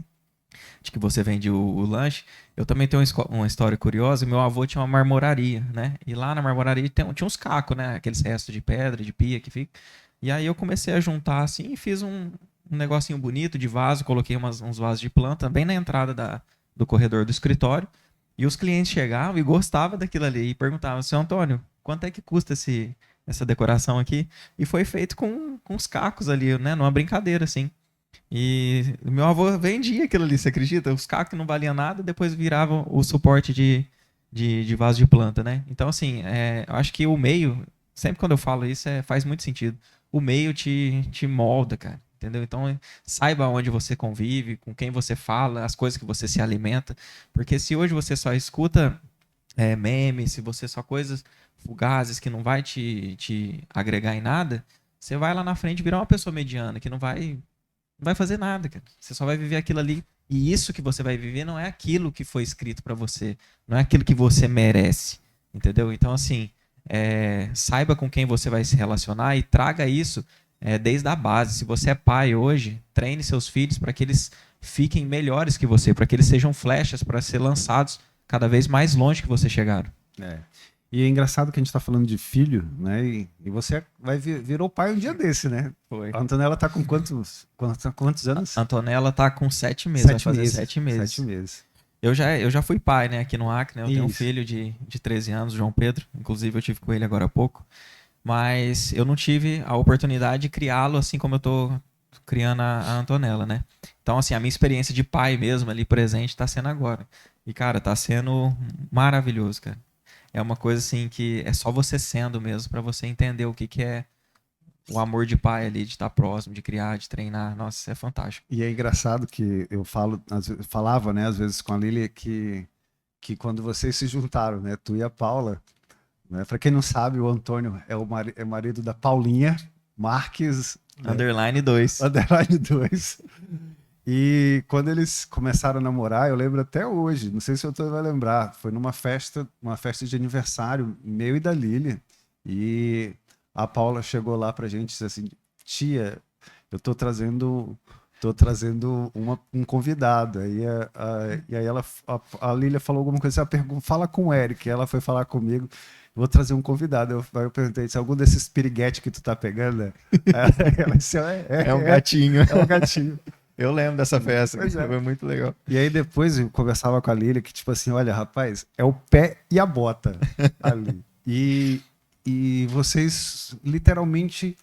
que você vende o lanche. Eu também tenho uma história curiosa. Meu avô tinha uma marmoraria, né? E lá na marmoraria tinha uns cacos, né? Aqueles restos de pedra, de pia que fica. E aí eu comecei a juntar assim e fiz um negocinho bonito de vaso. Coloquei uns vasos de planta bem na entrada do corredor do escritório. E os clientes chegavam e gostavam daquilo ali. E perguntavam, seu Antônio, quanto é que custa essa decoração aqui? E foi feito com os cacos ali, né? Numa brincadeira, assim. E meu avô vendia aquilo ali, você acredita? Os cacos não valiam nada, depois viravam o suporte de vaso de planta, né? Então, assim, eu acho que o meio, sempre quando eu falo isso, faz muito sentido. O meio te molda, cara, entendeu? Então, saiba onde você convive, com quem você fala, as coisas que você se alimenta. Porque se hoje você só escuta memes, se você só coisas fugazes que não vai te agregar em nada, você vai lá na frente virar uma pessoa mediana, que não vai Não vai fazer nada, cara. Você só vai viver aquilo ali. E isso que você vai viver não é aquilo que foi escrito pra você. Não é aquilo que você merece. Entendeu? Então, assim, saiba com quem você vai se relacionar e traga isso desde a base. Se você é pai hoje, treine seus filhos para que eles fiquem melhores que você, para que eles sejam flechas para ser lançados cada vez mais longe que você chegaram. É. E é engraçado que a gente está falando de filho, né? E você virou pai um dia desse, né? Foi. A Antonella tá com quantos anos? A Antonella tá com 7 meses, vai fazer 7 meses. 7 meses. Eu já fui pai, né, aqui no Acre, né? Eu tenho um Isso. filho de 13 anos, João Pedro. Inclusive, eu tive com ele agora há pouco. Mas eu não tive a oportunidade de criá-lo assim como eu tô criando a Antonella, né? Então, assim, a minha experiência de pai mesmo ali presente tá sendo agora. E, cara, tá sendo maravilhoso, cara. É uma coisa assim que é só você sendo mesmo pra você entender o que é o amor de pai ali, de estar próximo, de criar, de treinar. Nossa, é fantástico. E é engraçado que eu falava, né, às vezes com a Lili que quando vocês se juntaram, né, tu e a Paula, né, para quem não sabe, o Antônio é marido da Paulinha Marques, né, Underline 2. underline 2. E quando eles começaram a namorar, eu lembro até hoje, não sei se o Antônio vai lembrar, foi uma festa de aniversário meu e da Lili. E a Paula chegou lá pra gente e disse assim: tia, eu tô trazendo um convidado. E aí a Lília falou alguma coisa, fala com o Eric. Ela foi falar comigo, vou trazer um convidado. Eu perguntei se algum desses piriguetes que tu tá pegando. Ela disse, É um gatinho. É um gatinho. Eu lembro dessa festa, Pois é. foi muito legal. E aí depois eu conversava com a Lília que tipo assim, olha rapaz, é o pé e a bota ali. E vocês literalmente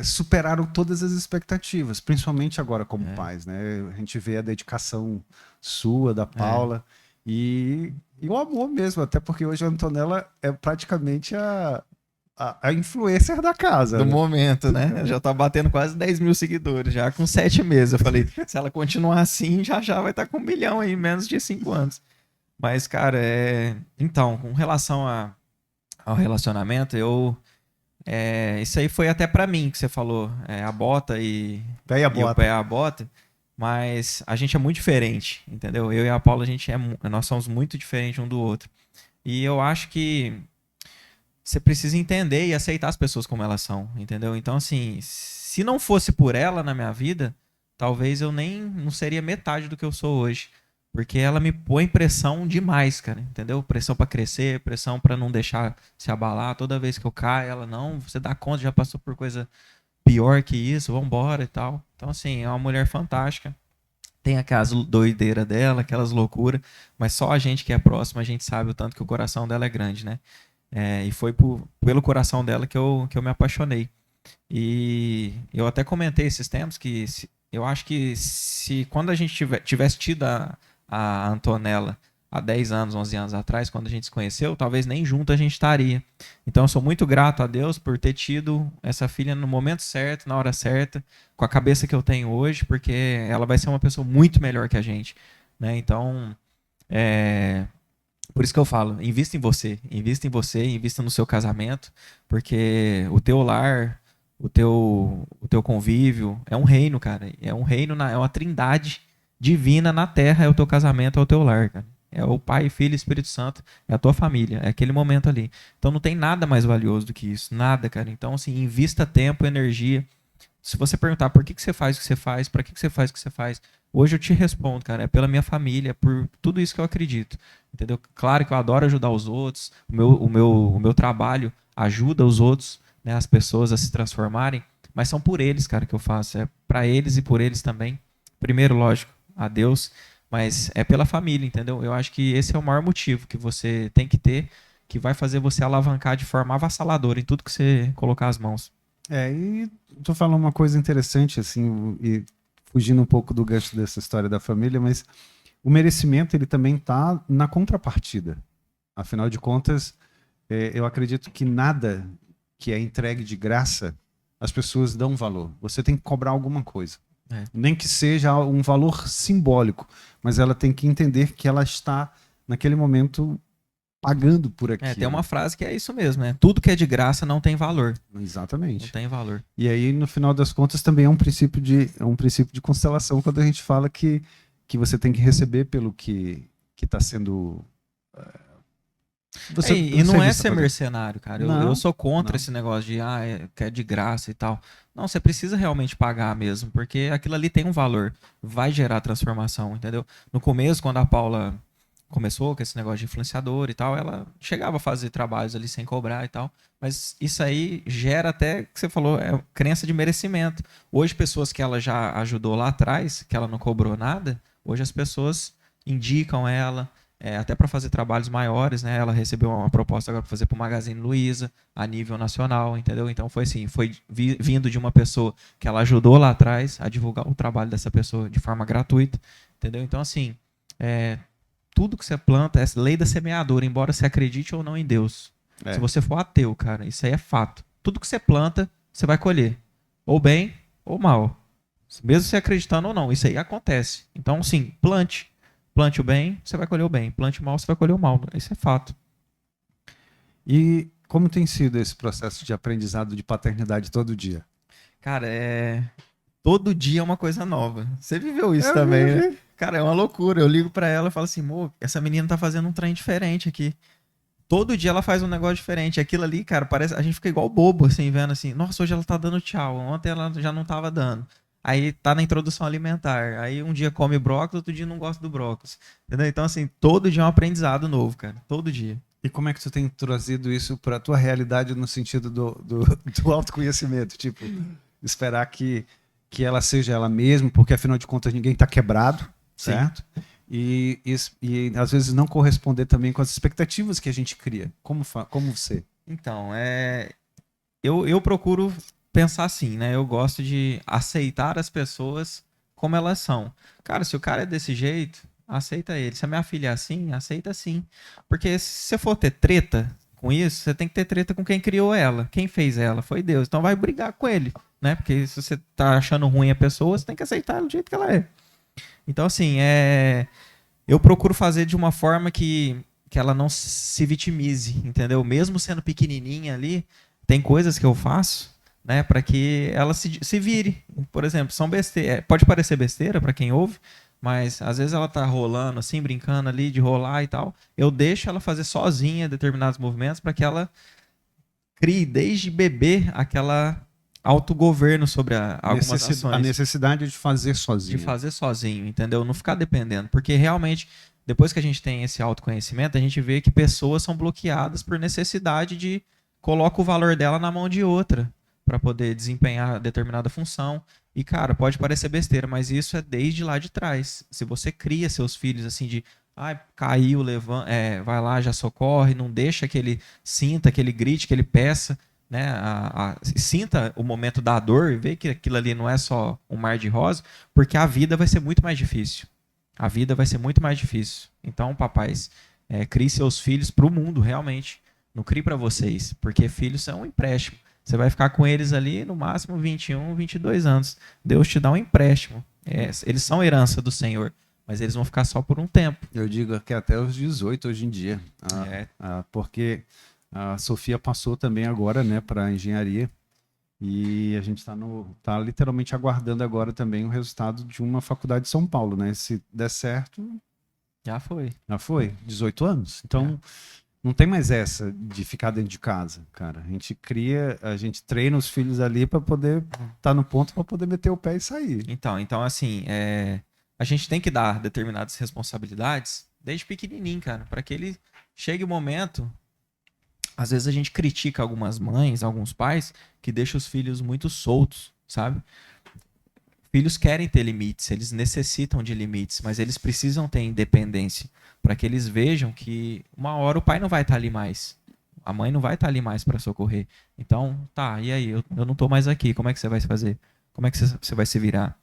superaram todas as expectativas, principalmente agora como pais, né? A gente vê a dedicação sua, da Paula, e o amor mesmo, até porque hoje a Antonella é praticamente a influencer da casa. Do né? momento, né? Já tá batendo quase 10 mil seguidores, já com 7 meses. Eu falei, se ela continuar assim, já vai estar com 1 milhão aí, em menos de 5 anos. Mas, cara, então, com relação ao relacionamento, isso aí foi até pra mim que você falou, a bota e Pé e a o bota. pé e a bota. Mas a gente é muito diferente, entendeu? Eu e a Paula, nós somos muito diferentes um do outro. E eu acho que você precisa entender e aceitar as pessoas como elas são, entendeu? Então, assim, se não fosse por ela na minha vida, talvez eu não seria metade do que eu sou hoje. Porque ela me põe pressão demais, cara, entendeu? Pressão pra crescer, pressão pra não deixar se abalar. Toda vez que eu caio, ela, não, você dá conta, já passou por coisa pior que isso, vambora e tal. Então, assim, é uma mulher fantástica. Tem aquelas doideiras dela, aquelas loucuras, mas só a gente que é próximo, a gente sabe o tanto que o coração dela é grande, né? E foi pelo coração dela que eu me apaixonei. E eu até comentei esses tempos que eu acho que se quando a gente tivesse tido a Antonella há 10 anos, 11 anos atrás, quando a gente se conheceu, talvez nem junto a gente estaria. Então eu sou muito grato a Deus por ter tido essa filha no momento certo, na hora certa, com a cabeça que eu tenho hoje, porque ela vai ser uma pessoa muito melhor que a gente, né? Então, por isso que eu falo, invista em você, invista no seu casamento, porque o teu lar, o teu convívio é um reino, cara. É um reino, é uma trindade divina na terra, é o teu casamento, é o teu lar, cara. É o Pai, Filho e Espírito Santo, é a tua família, é aquele momento ali. Então não tem nada mais valioso do que isso, nada, cara. Então, assim, invista tempo, energia. Se você perguntar por que você faz o que você faz, para que você faz o que você faz, hoje eu te respondo, cara, é pela minha família, por tudo isso que eu acredito, entendeu? Claro que eu adoro ajudar os outros, o meu trabalho ajuda os outros, né, as pessoas a se transformarem, mas são por eles, cara, que eu faço, é para eles e por eles também. Primeiro, lógico, a Deus, mas é pela família, entendeu? Eu acho que esse é o maior motivo que você tem que ter, que vai fazer você alavancar de forma avassaladora em tudo que você colocar as mãos. E tô falando uma coisa interessante, assim, e fugindo um pouco do gancho dessa história da família, mas o merecimento, ele também tá na contrapartida. Afinal de contas, eu acredito que nada que é entregue de graça, as pessoas dão valor. Você tem que cobrar alguma coisa. Nem que seja um valor simbólico, mas ela tem que entender que ela está, naquele momento, pagando por aquilo. Tem uma frase que é isso mesmo, né? Tudo que é de graça não tem valor. Exatamente. Não tem valor. E aí, no final das contas, também é um princípio de constelação quando a gente fala que você tem que receber pelo que está sendo. E não é ser mercenário, cara. Eu sou contra não. esse negócio de que é de graça e tal. Não, você precisa realmente pagar mesmo, porque aquilo ali tem um valor, vai gerar transformação, entendeu? No começo, quando a Paula começou com esse negócio de influenciador e tal, ela chegava a fazer trabalhos ali sem cobrar e tal, mas isso aí gera até, que você falou, crença de merecimento. Hoje, pessoas que ela já ajudou lá atrás, que ela não cobrou nada, hoje as pessoas indicam ela, até para fazer trabalhos maiores, né? Ela recebeu uma proposta agora para fazer para o Magazine Luiza, a nível nacional, entendeu? Então foi assim, foi vindo de uma pessoa que ela ajudou lá atrás a divulgar o trabalho dessa pessoa de forma gratuita, entendeu? Então assim, tudo que você planta é lei da semeadura, embora você acredite ou não em Deus. Se você for ateu, cara, isso aí é fato. Tudo que você planta, você vai colher, ou bem ou mal. Mesmo você acreditando ou não, isso aí acontece. Então, sim, plante. Plante o bem, você vai colher o bem. Plante o mal, você vai colher o mal. Isso é fato. E como tem sido esse processo de aprendizado de paternidade todo dia? Cara, todo dia é uma coisa nova. Você viveu isso também, né? Cara, é uma loucura. Eu ligo pra ela e falo assim, essa menina tá fazendo um trem diferente aqui. Todo dia ela faz um negócio diferente. Aquilo ali, cara, parece... A gente fica igual bobo, assim, vendo assim. Nossa, hoje ela tá dando tchau. Ontem ela já não tava dando. Aí tá na introdução alimentar. Aí um dia come brócolis, outro dia não gosta do brócolis. Entendeu? Então, assim, todo dia é um aprendizado novo, cara. Todo dia. E como é que tu tem trazido isso pra tua realidade no sentido do autoconhecimento? Tipo, esperar que ela seja ela mesma, porque afinal de contas ninguém tá quebrado, certo? E às vezes não corresponder também com as expectativas que a gente cria. Como você? Então, eu procuro pensar assim, né? Eu gosto de aceitar as pessoas como elas são. Cara, se o cara é desse jeito, aceita ele. Se a minha filha é assim, aceita sim. Porque se você for ter treta com isso, você tem que ter treta com quem criou ela. Quem fez ela foi Deus. Então vai brigar com ele, né? Porque se você tá achando ruim a pessoa, você tem que aceitar ela do jeito que ela é. Então, assim, eu procuro fazer de uma forma que ela não se vitimize, entendeu? Mesmo sendo pequenininha ali, tem coisas que eu faço, né, para que ela se vire. Por exemplo, são besteira, pode parecer besteira para quem ouve, mas às vezes ela tá rolando assim, brincando ali de rolar e tal. Eu deixo ela fazer sozinha determinados movimentos para que ela crie desde bebê aquela autogoverno sobre algumas ações. A necessidade de fazer sozinho. De fazer sozinho, entendeu? Não ficar dependendo, porque realmente depois que a gente tem esse autoconhecimento, a gente vê que pessoas são bloqueadas por necessidade de coloca o valor dela na mão de outra para poder desempenhar determinada função. E, cara, pode parecer besteira, mas isso é desde lá de trás. Se você cria seus filhos assim de caiu, levanta, vai lá, já socorre, não deixa que ele sinta, que ele grite, que ele peça, né? Sinta o momento da dor e vê que aquilo ali não é só um mar de rosa, porque a vida vai ser muito mais difícil. A vida vai ser muito mais difícil. Então, papais, crie seus filhos para o mundo, realmente. Não crie para vocês, porque filhos são um empréstimo. Você vai ficar com eles ali no máximo 21, 22 anos. Deus te dá um empréstimo. Eles são herança do Senhor, mas eles vão ficar só por um tempo. Eu digo que até os 18 hoje em dia. Porque a Sofia passou também agora, né, para engenharia. E a gente tá literalmente aguardando agora também o resultado de uma faculdade de São Paulo, né? Se der certo... Já foi. Já foi? 18 anos? Então... Não tem mais essa de ficar dentro de casa, cara. A gente treina os filhos ali para poder estar no ponto para poder meter o pé e sair. Então assim, a gente tem que dar determinadas responsabilidades desde pequenininho, cara, para que ele chegue o momento. Às vezes a gente critica algumas mães, alguns pais que deixam os filhos muito soltos, sabe? Filhos querem ter limites, eles necessitam de limites, mas eles precisam ter independência para que eles vejam que uma hora o pai não vai estar ali mais, a mãe não vai estar ali mais para socorrer. Então, e aí? Eu não estou mais aqui, como é que você vai fazer? Como é que você vai se virar?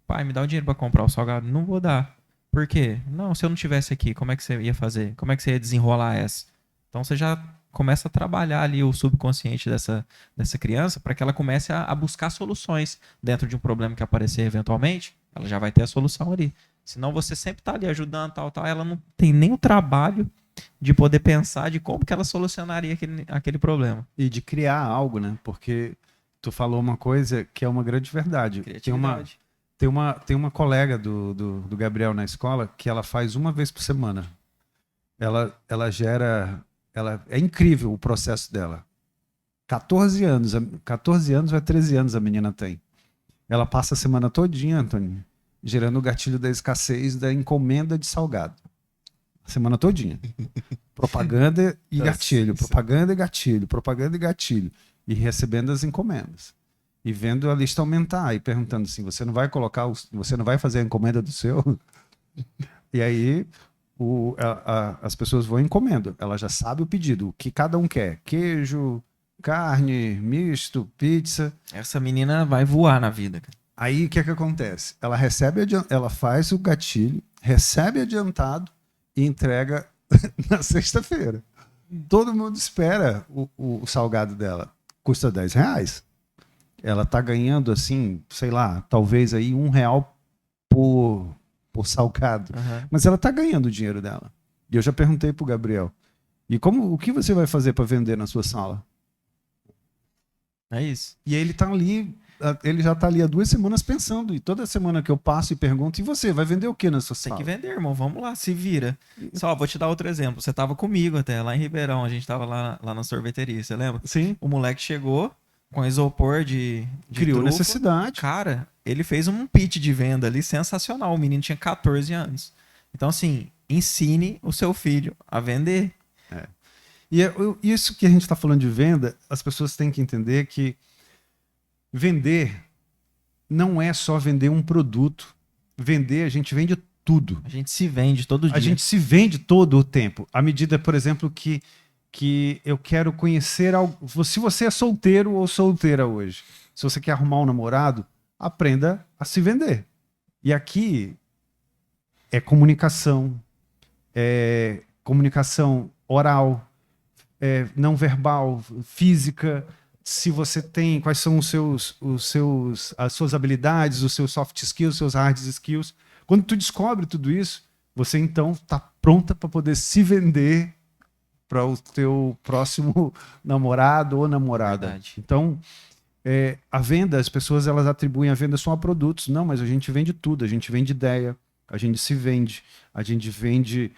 Pai, me dá o dinheiro para comprar o salgado. Não vou dar. Por quê? Não, se eu não estivesse aqui, como é que você ia fazer? Como é que você ia desenrolar essa? Então você já começa a trabalhar ali o subconsciente dessa criança para que ela comece a buscar soluções dentro de um problema que aparecer eventualmente, ela já vai ter a solução ali. Senão você sempre está ali ajudando, tal, ela não tem nem o trabalho de poder pensar de como que ela solucionaria aquele problema. E de criar algo, né? Porque tu falou uma coisa que é uma grande verdade. Criatividade. Tem uma colega do Gabriel na escola que ela faz uma vez por semana. Ela gera... é incrível o processo dela. 14 anos vai 13 anos a menina tem. Ela passa a semana todinha, Antônio, gerando o gatilho da escassez da encomenda de salgado. A semana todinha. Propaganda e gatilho, propaganda e gatilho, propaganda e gatilho. E recebendo as encomendas. E vendo a lista aumentar e perguntando assim, você não vai fazer a encomenda do seu? E aí as pessoas vão encomendando. Ela já sabe o pedido, o que cada um quer. Queijo, carne, misto, pizza. Essa menina vai voar na vida, cara. Aí o que acontece? Ela faz o gatilho, recebe adiantado e entrega na sexta-feira. Todo mundo espera o salgado dela. Custa R$10. Ela tá ganhando assim, sei lá, talvez aí R$1 por salgado. Uhum. Mas ela tá ganhando o dinheiro dela. E eu já perguntei pro Gabriel, e o que você vai fazer para vender na sua sala? É isso. E aí ele já tá ali há 2 semanas pensando, e toda semana que eu passo e pergunto, e você, vai vender o que na sua sala? Tem que vender, irmão, vamos lá, se vira. Só, vou te dar outro exemplo. Você tava comigo até, lá em Ribeirão, a gente tava lá na sorveteria, você lembra? Sim. O moleque chegou com isopor de Criou trufa. necessidade. Cara, ele fez um pitch de venda ali sensacional. O menino tinha 14 anos. Então, assim, ensine o seu filho a vender. E isso que a gente está falando de venda, as pessoas têm que entender que vender não é só vender um produto. Vender, a gente vende tudo. A gente se vende todo dia. A gente se vende todo o tempo. À medida, por exemplo, que eu quero conhecer algo. Se você é solteiro ou solteira hoje, se você quer arrumar um namorado, aprenda a se vender. E aqui é comunicação oral, não verbal, física. Se você tem, quais são as suas habilidades, os seus soft skills, os seus hard skills. Quando tu descobre tudo isso, você então está pronta para poder se vender para o teu próximo namorado ou namorada. Verdade. Então, a venda, as pessoas elas atribuem a venda só a produtos. Não, mas a gente vende tudo. A gente vende ideia, a gente se vende, a gente vende...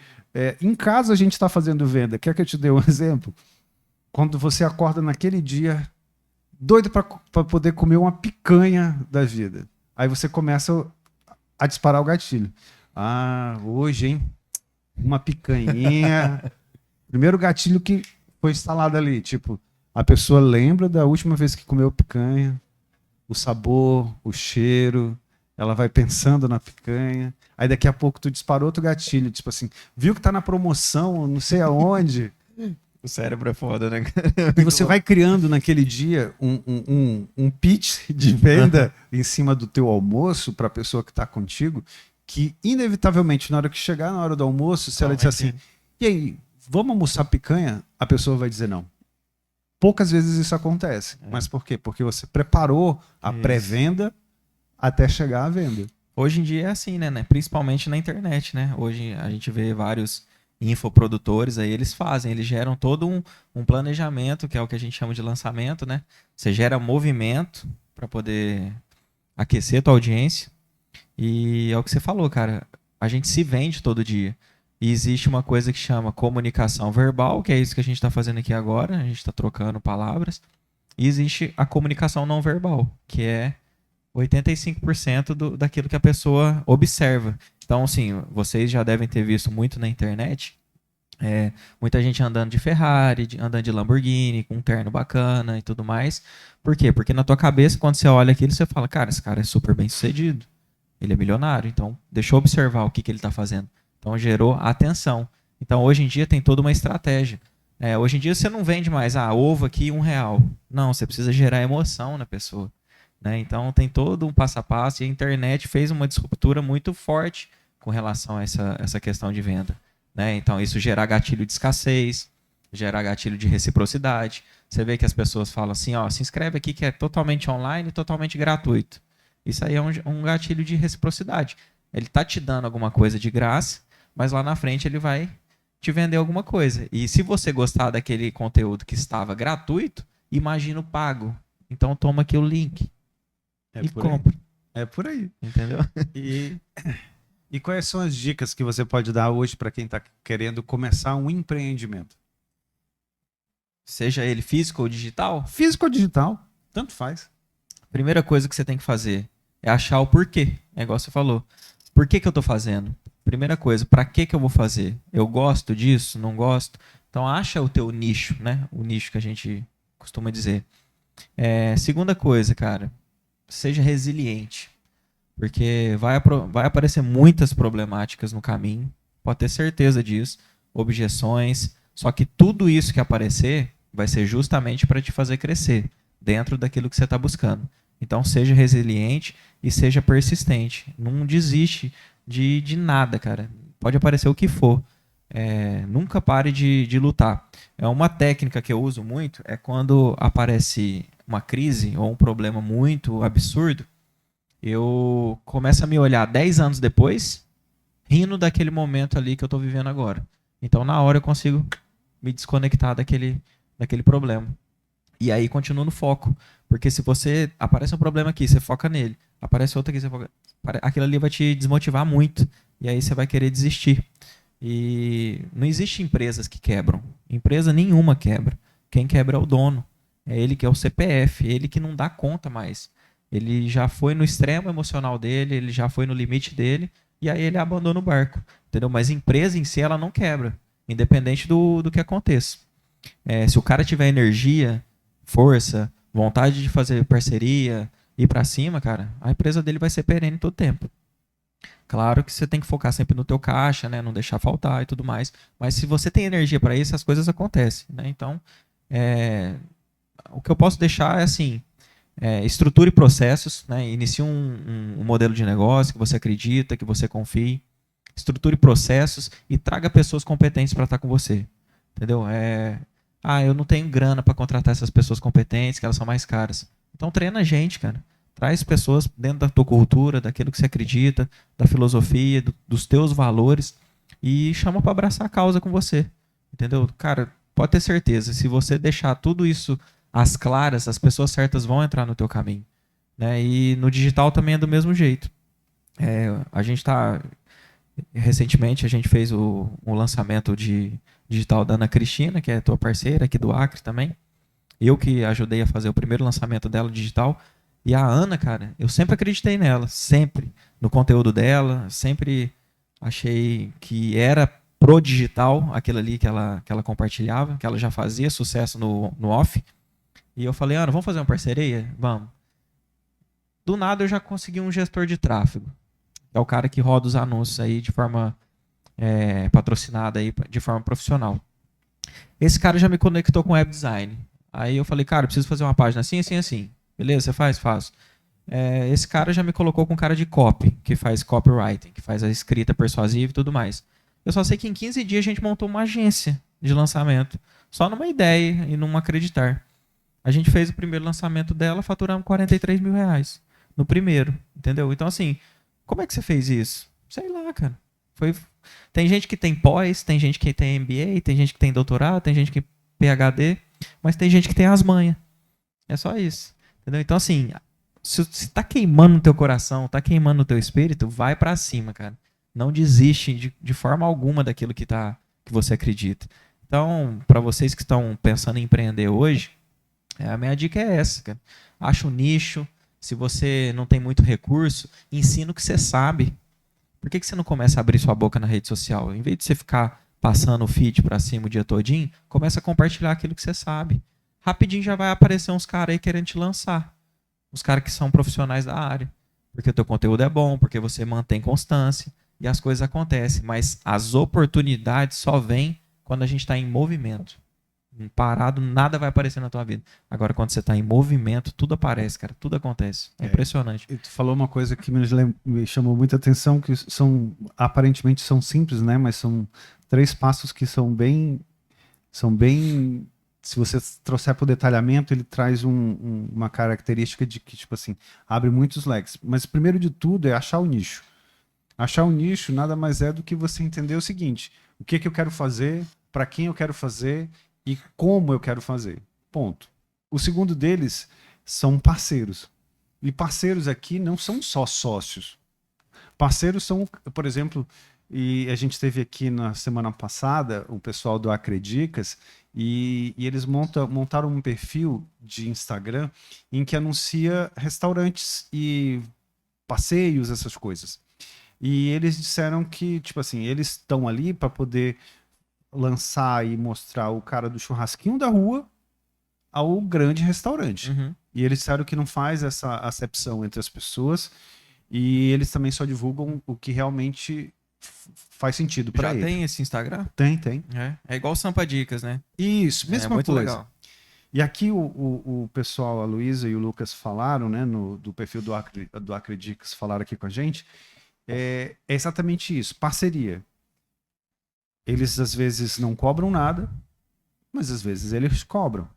em casa a gente está fazendo venda. Quer que eu te dê um exemplo? Quando você acorda naquele dia, doido para poder comer uma picanha da vida. Aí você começa a disparar o gatilho. Ah, hoje, hein? Uma picanhinha... Primeiro gatilho que foi instalado ali, tipo, a pessoa lembra da última vez que comeu picanha, o sabor, o cheiro, ela vai pensando na picanha, aí daqui a pouco tu disparou outro gatilho, tipo assim, viu que tá na promoção, não sei aonde. O cérebro é foda, né? E você vai criando naquele dia um pitch de venda em cima do teu almoço para a pessoa que está contigo, que inevitavelmente, na hora que chegar na hora do almoço, se ela disser assim, e aí, vamos almoçar picanha? A pessoa vai dizer não. Poucas vezes isso acontece. Mas por quê? Porque você preparou a pré-venda até chegar à venda. Hoje em dia é assim, né? Principalmente na internet, né? Hoje a gente vê vários infoprodutores aí, eles geram todo um planejamento, que é o que a gente chama de lançamento, né? Você gera movimento para poder aquecer a tua audiência. E é o que você falou, cara. A gente se vende todo dia. E existe uma coisa que chama comunicação verbal, que é isso que a gente está fazendo aqui agora, a gente está trocando palavras. E existe a comunicação não verbal, que é 85% daquilo que a pessoa observa. Então, assim, vocês já devem ter visto muito na internet, muita gente andando de Ferrari, andando de Lamborghini, com um terno bacana e tudo mais. Por quê? Porque na tua cabeça, quando você olha aquilo, você fala, cara, esse cara é super bem sucedido, ele é milionário, então deixa eu observar o que ele está fazendo. Então gerou atenção. Então hoje em dia tem toda uma estratégia. Hoje em dia você não vende mais ovo aqui R$1. Não, você precisa gerar emoção na pessoa. Né? Então tem todo um passo a passo e a internet fez uma disruptura muito forte com relação a essa questão de venda. Né? Então isso gera gatilho de escassez, gera gatilho de reciprocidade. Você vê que as pessoas falam assim, ó, se inscreve aqui que é totalmente online e totalmente gratuito. Isso aí é um gatilho de reciprocidade. Ele está te dando alguma coisa de graça, mas lá na frente ele vai te vender alguma coisa. E se você gostar daquele conteúdo que estava gratuito, imagina o pago. Então toma aqui o link É e por aí. compra. É por aí. Entendeu? E, e quais são as dicas que você pode dar hoje para quem está querendo começar um empreendimento? Seja ele físico ou digital, Físico ou digital, tanto faz. primeira coisa que você tem que fazer é achar o porquê. É igual você falou. Por que que eu tô fazendo? Primeira coisa, para que que eu vou fazer? Eu gosto disso? Não gosto? Então acha o teu nicho, né? O nicho que a gente costuma dizer. Segunda coisa, cara, seja resiliente. Porque vai aparecer muitas problemáticas no caminho. Pode ter certeza disso. Objeções. Só que tudo isso que aparecer vai ser justamente para te fazer crescer dentro daquilo que você está buscando. Então seja resiliente e seja persistente. Não desiste de nada, cara. Pode aparecer o que for. Nunca pare de lutar. Uma técnica que eu uso muito é quando aparece uma crise ou um problema muito absurdo, eu começo a me olhar 10 anos depois, rindo daquele momento ali que eu estou vivendo agora. Então, na hora eu consigo me desconectar daquele problema. E aí continuo no foco. Porque se você aparece um problema aqui, você foca nele. Aparece outro aqui, você foca. Aquilo ali vai te desmotivar muito. E aí você vai querer desistir. E não existe empresas que quebram. Empresa nenhuma quebra. Quem quebra é o dono. É ele que é o CPF, é ele que não dá conta mais. Ele já foi no extremo emocional dele, ele já foi no limite dele, e aí ele abandona o barco. Entendeu? Mas a empresa em si, ela não quebra, independente do que aconteça. Se o cara tiver energia, força, vontade de fazer parceria, ir para cima, cara, a empresa dele vai ser perene todo tempo. Claro que você tem que focar sempre no teu caixa, né? Não deixar faltar e tudo mais. Mas se você tem energia para isso, as coisas acontecem, né? Então, o que eu posso deixar é assim: estruture processos, né? Inicie um modelo de negócio que você acredita, que você confie. Estruture processos e traga pessoas competentes para estar com você. Entendeu? Eu não tenho grana para contratar essas pessoas competentes, que elas são mais caras. Então treina a gente, cara. Traz pessoas dentro da tua cultura, daquilo que você acredita, da filosofia, dos teus valores e chama para abraçar a causa com você. Entendeu? Cara, pode ter certeza, se você deixar tudo isso às claras, as pessoas certas vão entrar no teu caminho. Né? E no digital também é do mesmo jeito. A gente está recentemente a gente fez o lançamento de digital da Ana Cristina, que é tua parceira aqui do Acre também. Eu que ajudei a fazer o primeiro lançamento dela digital. E a Ana, cara, eu sempre acreditei nela, sempre. No conteúdo dela, sempre achei que era pro digital, aquilo ali que ela compartilhava, que ela já fazia sucesso no off. E eu falei, Ana, vamos fazer uma parceria? Vamos. Do nada eu já consegui um gestor de tráfego. É o cara que roda os anúncios aí de forma patrocinada, aí, de forma profissional. Esse cara já me conectou com web design. Aí eu falei, cara, eu preciso fazer uma página assim, assim, assim. Beleza, você faz? Faço. Esse cara já me colocou com um cara de copy, que faz copywriting, que faz a escrita persuasiva e tudo mais. Eu só sei que em 15 dias a gente montou uma agência de lançamento. Só numa ideia e num acreditar. A gente fez o primeiro lançamento dela, faturamos R$43 mil. No primeiro, entendeu? Então, assim, como é que você fez isso? Sei lá, cara. Tem gente que tem pós, tem gente que tem MBA, tem gente que tem doutorado, tem gente que tem PhD, mas tem gente que tem as manhas. É só isso. Entendeu? Então, assim, se tá queimando no teu coração, tá queimando no teu espírito, vai pra cima, cara. Não desiste de forma alguma daquilo que você acredita. Então, para vocês que estão pensando em empreender hoje, a minha dica é essa, cara. Acha um nicho. Se você não tem muito recurso, ensina o que você sabe. Por que você não começa a abrir sua boca na rede social? Em vez de você ficar passando o feed para cima o dia todinho, começa a compartilhar aquilo que você sabe. Rapidinho já vai aparecer uns caras aí querendo te lançar. Os caras que são profissionais da área. Porque o teu conteúdo é bom, porque você mantém constância e as coisas acontecem. Mas as oportunidades só vêm quando a gente está em movimento. Parado, nada vai aparecer na tua vida. Agora, quando você está em movimento, tudo aparece, cara. Tudo acontece. É impressionante. E tu falou uma coisa que me chamou muita atenção, que aparentemente são simples, né? Mas são 3 passos que são bem... Se você trouxer para o detalhamento, ele traz uma característica de que, tipo assim, abre muitos leques. Mas primeiro de tudo é achar o nicho. Achar um nicho nada mais é do que você entender o seguinte: o que que eu quero fazer, para quem eu quero fazer e como eu quero fazer. Ponto. O segundo deles são parceiros. E parceiros aqui não são só sócios. Parceiros são, por exemplo, e a gente teve aqui na semana passada o pessoal do Acredicas e eles montaram um perfil de Instagram em que anuncia restaurantes e passeios, essas coisas. E eles disseram que, tipo assim, eles estão ali para poder lançar e mostrar o cara do churrasquinho da rua ao grande restaurante. Uhum. E eles disseram que não faz essa acepção entre as pessoas e eles também só divulgam o que realmente faz sentido para Já ele. tem esse Instagram? Tem. É igual o Sampa Dicas, né? Isso, mesma é muito coisa. legal. E aqui o pessoal, a Luísa e o Lucas falaram, né, do perfil do Acredicas, falaram aqui com a gente, é exatamente isso, parceria. Eles às vezes não cobram nada, mas às vezes eles cobram.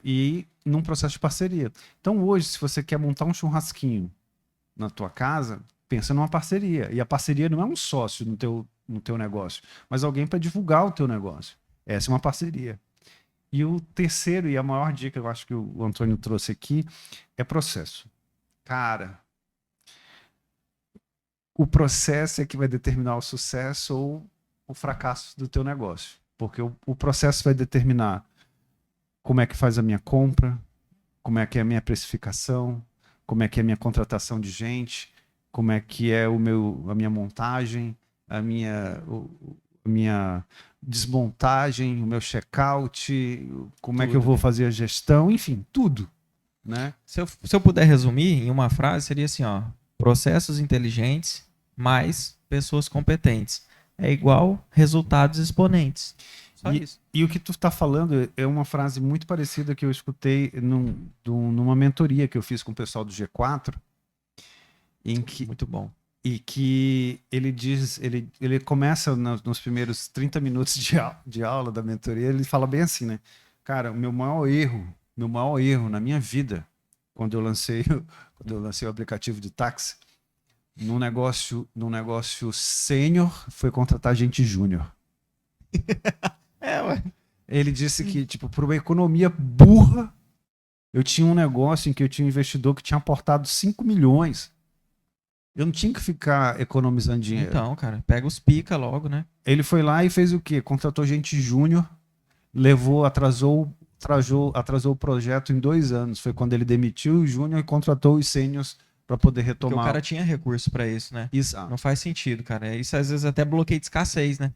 E num processo de parceria. Então hoje, se você quer montar um churrasquinho na tua casa, pensa numa parceria. E a parceria não é um sócio no teu negócio, mas alguém para divulgar o teu negócio. Essa é uma parceria. E o terceiro e a maior dica, eu acho que o Antônio trouxe aqui, é processo. Cara, o processo é que vai determinar o sucesso ou o fracasso do teu negócio. Porque o processo vai determinar como é que faz a minha compra, como é que é a minha precificação, como é que é a minha contratação de gente, como é que é a minha montagem, a minha desmontagem, o meu check-out, como é que eu vou fazer a gestão, enfim, tudo, né? Se eu puder resumir em uma frase, seria assim, ó. Processos inteligentes mais pessoas competentes. É igual resultados exponentes. Só isso. E o que tu está falando é uma frase muito parecida que eu escutei numa mentoria que eu fiz com o pessoal do G4, em que, Muito bom. e que ele diz, ele começa nos primeiros 30 minutos de aula da mentoria, ele fala bem assim, né? Cara, o meu maior erro na minha vida, quando eu lancei o aplicativo de táxi, num negócio sênior, foi contratar gente júnior. Ué. Ele disse que, tipo, por uma economia burra, eu tinha um negócio em que eu tinha um investidor que tinha aportado 5 milhões. Eu não tinha que ficar economizando dinheiro. Então, cara, pega os pica logo, né? Ele foi lá e fez o quê? Contratou gente júnior, atrasou o projeto em 2 anos. Foi quando ele demitiu o júnior e contratou os sêniors para poder Porque retomar. o cara tinha recurso pra isso, né? Exato. Não faz sentido, cara. Isso às vezes até bloqueia de escassez, né?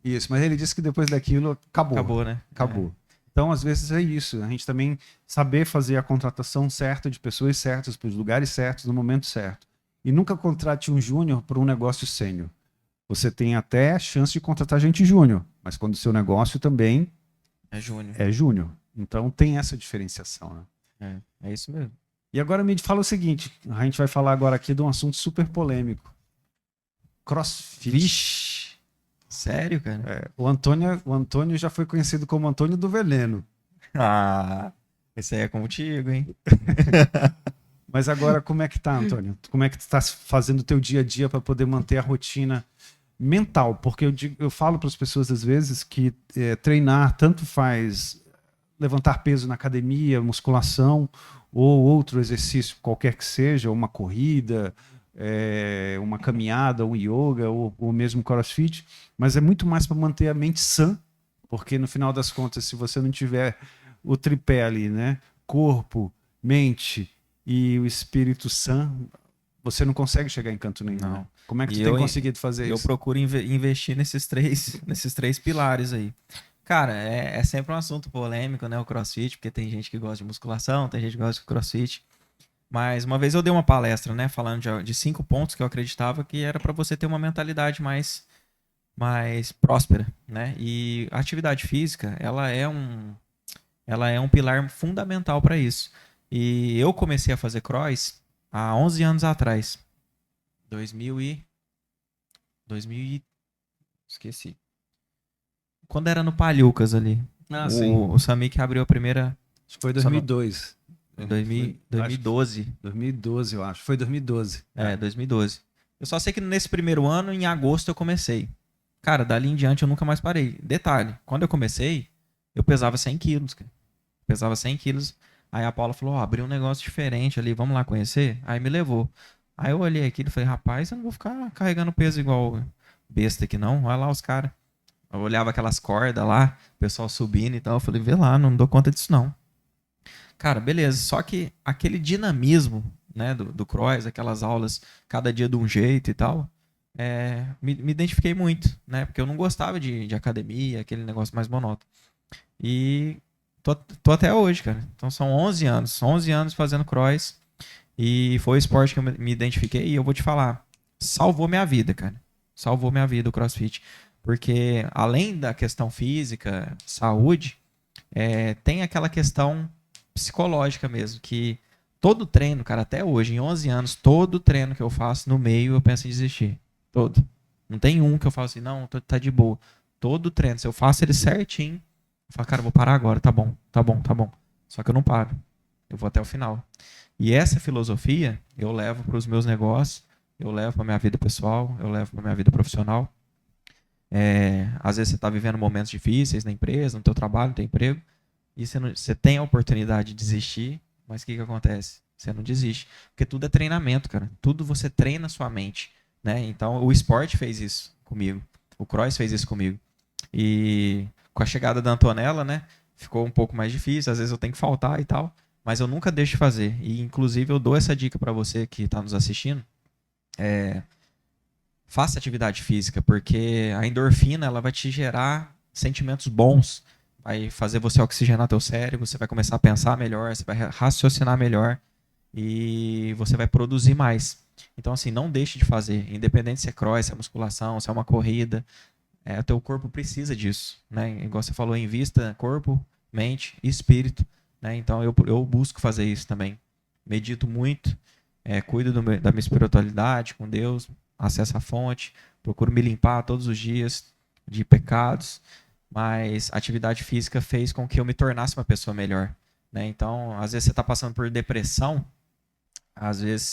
Isso, mas ele disse que depois daquilo acabou. Acabou, né? Acabou. Então, às vezes é isso. A gente também saber fazer a contratação certa de pessoas certas, para os lugares certos, no momento certo. E nunca contrate um júnior para um negócio sênior. Você tem até a chance de contratar gente júnior, mas quando o seu negócio também É júnior. é júnior. Então tem essa diferenciação, né? É isso mesmo. E agora me fala o seguinte, a gente vai falar agora aqui de um assunto super polêmico. CrossFit. Vixe. Sério, cara? O Antônio já foi conhecido como Antônio do Veneno. Ah, esse aí é contigo, hein? Mas agora, como é que tá, Antônio? Como é que tu tá fazendo o teu dia a dia para poder manter a rotina mental? Porque eu falo para as pessoas às vezes que treinar tanto faz levantar peso na academia, musculação ou outro exercício qualquer que seja, uma corrida, uma caminhada, um yoga ou mesmo crossfit, mas é muito mais para manter a mente sã, porque no final das contas, se você não tiver o tripé ali, né? Corpo, mente e o espírito sã, você não consegue chegar em canto nenhum. Não. Né? Como é que E tu tem conseguido fazer Eu isso? procuro investir nesses três pilares aí. Cara, é sempre um assunto polêmico, né? O CrossFit, porque tem gente que gosta de musculação, tem gente que gosta de CrossFit. Mas uma vez eu dei uma palestra, né? Falando de 5 pontos que eu acreditava que era para você ter uma mentalidade mais próspera, né? E a atividade física, ela é um pilar fundamental para isso. E eu comecei a fazer cross há 11 anos atrás. 2000 e... Esqueci. Quando era no Palhucas ali. Ah, sim. O Samik abriu a primeira... Acho que foi 2002. 2012. 2012, eu acho. Foi 2012. 2012. Eu só sei que nesse primeiro ano, em agosto, eu comecei. Cara, dali em diante eu nunca mais parei. Detalhe, quando eu comecei, eu pesava 100 quilos, cara. Pesava 100 quilos. Aí a Paula falou, ó, abriu um negócio diferente ali, vamos lá conhecer? Aí me levou. Aí eu olhei aquilo e falei, rapaz, eu não vou ficar carregando peso igual besta aqui não. Olha lá os caras. Eu olhava aquelas cordas lá, o pessoal subindo e tal. Eu falei, vê lá, não dou conta disso não. Cara, beleza. Só que aquele dinamismo, né, do cross, aquelas aulas, cada dia de um jeito e tal, me identifiquei muito, né? Porque eu não gostava de academia, aquele negócio mais monótono. E tô até hoje, cara. Então são 11 anos fazendo cross. E foi o esporte que eu me identifiquei. E eu vou te falar, salvou minha vida, cara. Salvou minha vida o CrossFit. Porque além da questão física, saúde, tem aquela questão psicológica mesmo, que todo treino, cara, até hoje, em 11 anos, todo treino que eu faço no meio, eu penso em desistir. Todo. Não tem um que eu falo assim, não, tá de boa. Todo treino, se eu faço ele certinho, eu falo, cara, eu vou parar agora, tá bom, tá bom, tá bom. Só que eu não paro. Eu vou até o final. E essa filosofia eu levo para os meus negócios, eu levo para minha vida pessoal, eu levo para minha vida profissional. Às vezes você está vivendo momentos difíceis na empresa, no teu trabalho, no teu emprego, e você tem a oportunidade de desistir, mas o que acontece? Você não desiste. Porque tudo é treinamento, cara. Tudo você treina a sua mente, né? Então, o esporte fez isso comigo. O cross fez isso comigo. E com a chegada da Antonella, né? Ficou um pouco mais difícil. Às vezes eu tenho que faltar e tal. Mas eu nunca deixo de fazer. E, inclusive, eu dou essa dica para você que está nos assistindo. Faça atividade física, porque a endorfina ela vai te gerar sentimentos bons. Vai fazer você oxigenar teu cérebro, você vai começar a pensar melhor, você vai raciocinar melhor e você vai produzir mais. Então, assim, não deixe de fazer. Independente se é cross, se é musculação, se é uma corrida, o teu corpo precisa disso, né? Igual você falou, invista corpo, mente e espírito, né? Então, eu busco fazer isso também. Medito muito, cuido da minha espiritualidade com Deus, acesso à fonte, procuro me limpar todos os dias de pecados, mas a atividade física fez com que eu me tornasse uma pessoa melhor, né? Então, às vezes você está passando por depressão, às vezes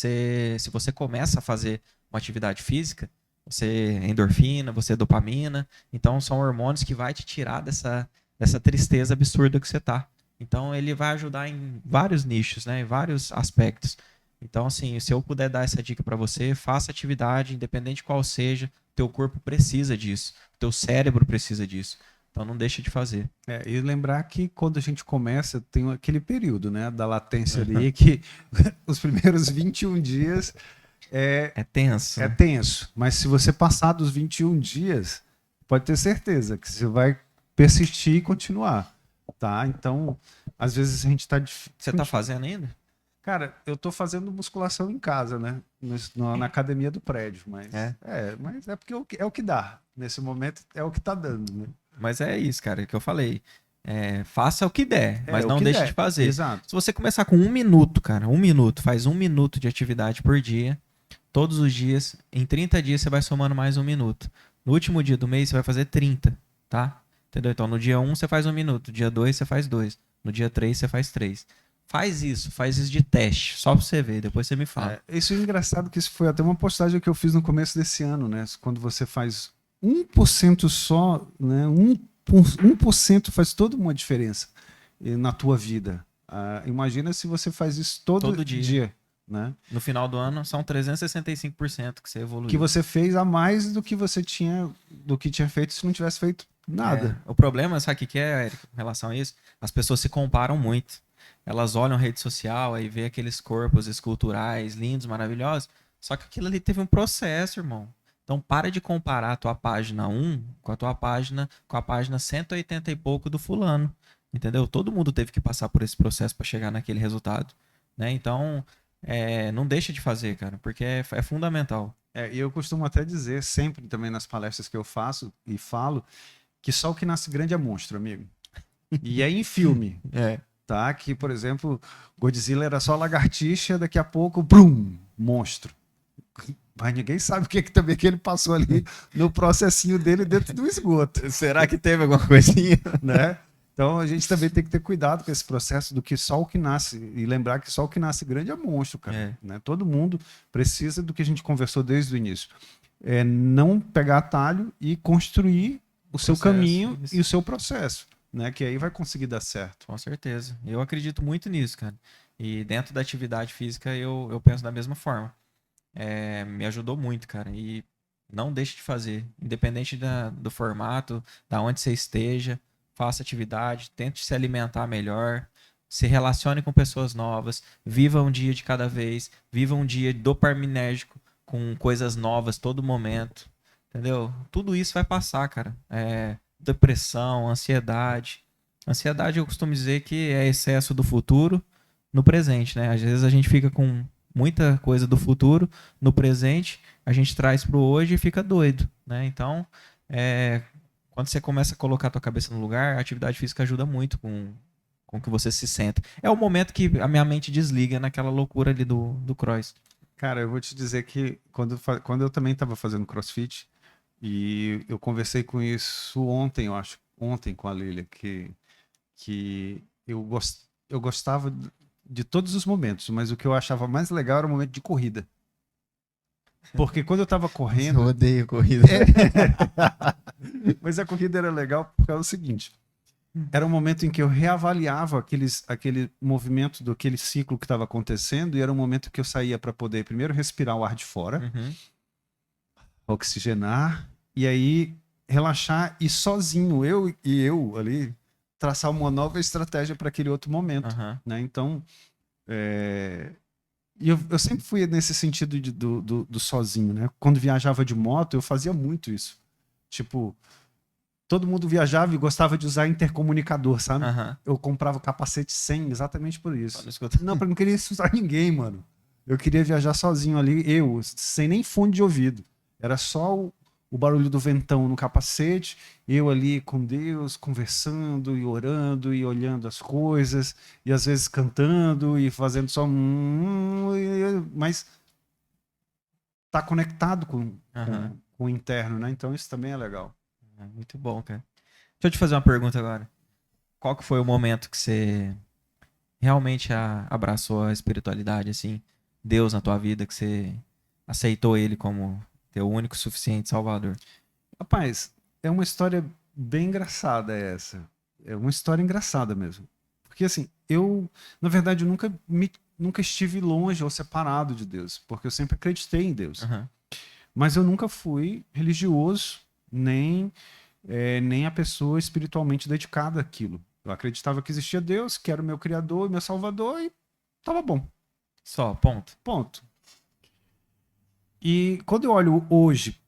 se você começa a fazer uma atividade física, você endorfina, você dopamina, então são hormônios que vai te tirar dessa tristeza absurda que você tá. Então ele vai ajudar em vários nichos, né? Em vários aspectos. Então, assim, se eu puder dar essa dica para você, faça atividade, independente de qual seja, teu corpo precisa disso, teu cérebro precisa disso. Então não deixa de fazer. E lembrar que quando a gente começa, tem aquele período, né, da latência ali, que os primeiros 21 dias é tenso. É tenso. Mas se você passar dos 21 dias, pode ter certeza que você vai persistir e continuar. Tá? Então, às vezes a gente tá... Você tá fazendo ainda? Cara, eu tô fazendo musculação em casa, né? Na academia do prédio, mas mas é porque é o que dá. Nesse momento é o que tá dando, né? Mas é isso, cara, que eu falei. Faça o que der, mas não deixe de fazer. Exato. Se você começar com 1 minuto, cara, 1 minuto, faz 1 minuto de atividade por dia, todos os dias, em 30 dias você vai somando mais 1 minuto. No último dia do mês você vai fazer 30, tá? Entendeu? Então no dia 1 você faz 1 minuto, no dia 2 você faz 2, no dia 3 você faz 3. Faz isso de teste, só pra você ver, depois você me fala. Isso é engraçado, que isso foi até uma postagem que eu fiz no começo desse ano, né? Quando você faz 1% só, né? 1% faz toda uma diferença na tua vida. Imagina se você faz isso todo dia, né? No final do ano são 365% que você evoluiu. Que você fez a mais do que você tinha feito se não tivesse feito nada. O problema, sabe o que é, Érico, com relação a isso? As pessoas se comparam muito. Elas olham a rede social e vê aqueles corpos esculturais, lindos, maravilhosos. Só que aquilo ali teve um processo, irmão. Então para de comparar a tua página 1 com a página 180 e pouco do fulano. Entendeu? Todo mundo teve que passar por esse processo para chegar naquele resultado, né? Então, não deixa de fazer, cara, porque é fundamental. E eu costumo até dizer, sempre também nas palestras que eu faço e falo, que só o que nasce grande é monstro, amigo. E é em filme. Tá? Que, por exemplo, Godzilla era só lagartixa, daqui a pouco, brum, monstro. Mas ninguém sabe o que também que ele passou ali no processinho dele dentro do esgoto. Será que teve alguma coisinha? Né? Então a gente também tem que ter cuidado com esse processo do que só o que nasce. E lembrar que só o que nasce grande é monstro, cara. É. Né? Todo mundo precisa do que a gente conversou desde o início. É não pegar atalho e construir o seu Processo, caminho isso. e o seu processo. Né? Que aí vai conseguir dar certo. Com certeza. Eu acredito muito nisso, cara. E dentro da atividade física eu penso da mesma forma. Me ajudou muito, cara. E não deixe de fazer. Independente do formato, da onde você esteja, faça atividade, tente se alimentar melhor, se relacione com pessoas novas, viva um dia de cada vez, viva um dia dopaminérgico com coisas novas todo momento. Entendeu? Tudo isso vai passar, cara. Depressão, ansiedade. Ansiedade eu costumo dizer que é excesso do futuro no presente, né? Às vezes a gente fica com muita coisa do futuro no presente, a gente traz pro hoje e fica doido, né? Então, quando você começa a colocar a tua cabeça no lugar, a atividade física ajuda muito com que você se senta. É o momento que a minha mente desliga naquela loucura ali do cross. Cara, eu vou te dizer que quando eu também estava fazendo CrossFit, e eu conversei com isso ontem, eu acho, ontem com a Lília, que eu gostava de todos os momentos, mas o que eu achava mais legal era o momento de corrida. Porque quando eu estava correndo... Eu odeio corrida. Mas a corrida era legal porque é o seguinte, era um momento em que eu reavaliava aquele movimento daquele ciclo que estava acontecendo, e era um momento que eu saía para poder primeiro respirar o ar de fora, Uhum. oxigenar, e aí relaxar e sozinho, eu ali, traçar uma nova estratégia para aquele outro momento. Uhum. Né? Então, e eu sempre fui nesse sentido do sozinho. Né? Quando viajava de moto, eu fazia muito isso. Tipo, todo mundo viajava e gostava de usar intercomunicador, sabe? Uhum. Eu comprava o capacete 100 exatamente por isso. Não escuta. Não, eu não queria assustar ninguém, mano. Eu queria viajar sozinho ali, sem nem fone de ouvido. Era só o barulho do ventão no capacete, eu ali com Deus, conversando e orando e olhando as coisas, e às vezes cantando e fazendo só mas tá conectado com o interno, né? Então isso também é legal. Muito bom, cara. Deixa eu te fazer uma pergunta agora. Qual que foi o momento que você realmente abraçou a espiritualidade, assim, Deus na tua vida, que você aceitou ele como teu único e suficiente Salvador? Rapaz, é uma história bem engraçada essa. É uma história engraçada mesmo. Porque assim, na verdade, eu nunca estive longe ou separado de Deus, porque eu sempre acreditei em Deus. Uhum. Mas eu nunca fui religioso, nem a pessoa espiritualmente dedicada àquilo. Eu acreditava que existia Deus, que era o meu Criador e meu Salvador, e tava bom. Só, ponto. Ponto. E quando eu olho hoje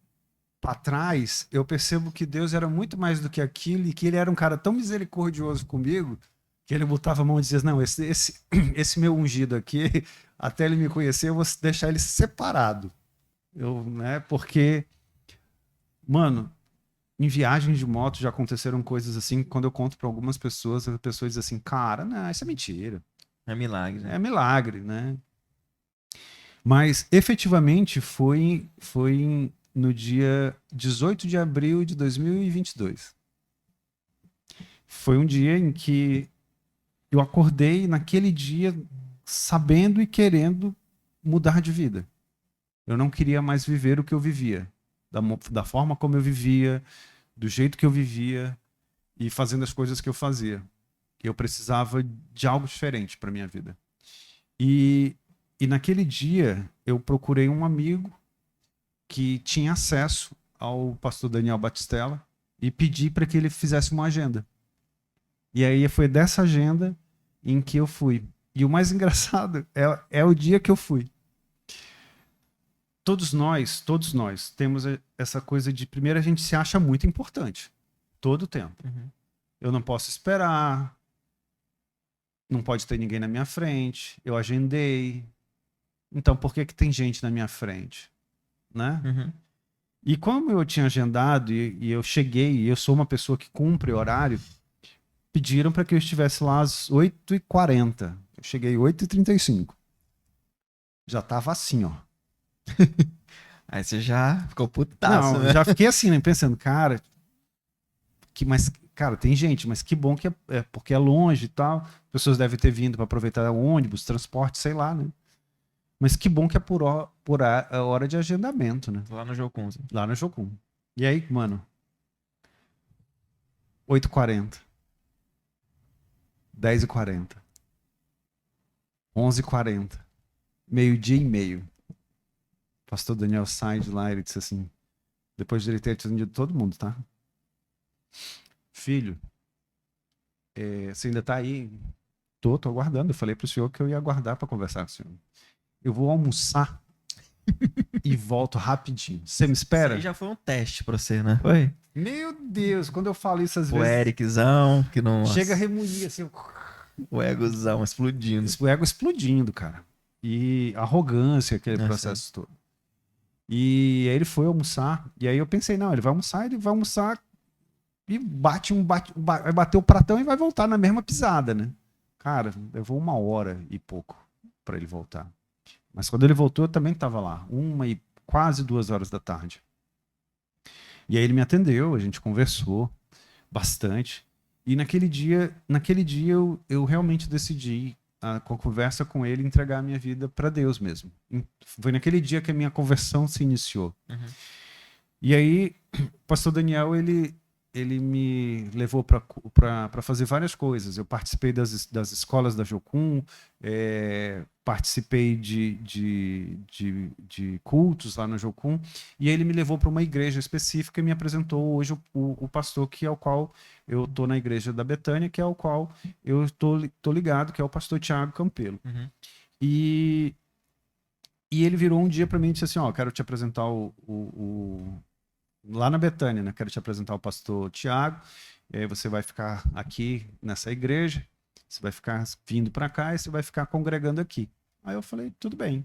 para trás, eu percebo que Deus era muito mais do que aquilo, e que ele era um cara tão misericordioso comigo, que ele botava a mão e dizia, não, esse meu ungido aqui, até ele me conhecer, eu vou deixar ele separado. Porque, mano, em viagens de moto já aconteceram coisas assim, quando eu conto para algumas pessoas, as pessoas dizem assim, cara, não, isso é mentira. É milagre, né? É milagre, né? Mas, efetivamente, foi no dia 18 de abril de 2022. Foi um dia em que eu acordei naquele dia sabendo e querendo mudar de vida. Eu não queria mais viver o que eu vivia, da forma como eu vivia, do jeito que eu vivia e fazendo as coisas que eu fazia. Eu precisava de algo diferente para minha vida. E naquele dia eu procurei um amigo que tinha acesso ao pastor Daniel Batistella e pedi para que ele fizesse uma agenda. E aí foi dessa agenda em que eu fui. E o mais engraçado é o dia que eu fui. Todos nós temos essa coisa de, primeiro, a gente se acha muito importante. Todo o tempo. Uhum. Eu não posso esperar. Não pode ter ninguém na minha frente. Eu agendei. Então, por que tem gente na minha frente? Né? Uhum. E como eu tinha agendado e eu cheguei, e eu sou uma pessoa que cumpre horário, pediram para que eu estivesse lá às 8h40. Eu cheguei às 8h35. Já tava assim, ó. Aí você já ficou putaço, Não, né? já fiquei assim, né, pensando, cara, cara, tem gente, mas que bom que é porque é longe e tal. As pessoas devem ter vindo para aproveitar ônibus, transporte, sei lá, né? Mas que bom que é a hora de agendamento, né? Lá no Jocum. Lá no Jocum. E aí, mano? 8h40. 10h40. 11h40. Meio-dia e meio. O pastor Daniel sai de lá e ele disse assim, depois de ele ter atendido todo mundo, tá? Filho, você ainda tá aí? Tô aguardando. Eu falei pro senhor que eu ia aguardar para conversar com o senhor. Eu vou almoçar e volto rapidinho. Você me espera? Isso aí já foi um teste pra você, né? Foi? Meu Deus, quando eu falo isso às O vezes... Ericzão, que não... Chega a remoer, assim... O egozão explodindo. O ego explodindo, cara. E arrogância, aquele processo todo. E aí ele foi almoçar. E aí eu pensei, não, ele vai almoçar e vai bater o pratão e vai voltar na mesma pisada, né? Cara, levou 1h e pouco pra ele voltar. Mas quando ele voltou, eu também tava lá. 1h e quase 2h da tarde. E aí ele me atendeu, a gente conversou bastante. E naquele dia eu realmente decidi, com a conversa com ele, entregar a minha vida para Deus mesmo. Foi naquele dia que a minha conversão se iniciou. Uhum. E aí, o pastor Daniel, ele me levou para fazer várias coisas. Eu participei das escolas da Jocum, participei de cultos lá na Jocum, e aí ele me levou para uma igreja específica e me apresentou hoje o pastor que é o qual eu tô na igreja da Betânia, que é o qual eu tô ligado, que é o pastor Tiago Campelo. Uhum. E ele virou um dia para mim e disse assim, ó, quero te apresentar lá na Betânia, né? Quero te apresentar o pastor Tiago. Você vai ficar aqui nessa igreja, você vai ficar vindo para cá e você vai ficar congregando aqui. Aí eu falei, tudo bem.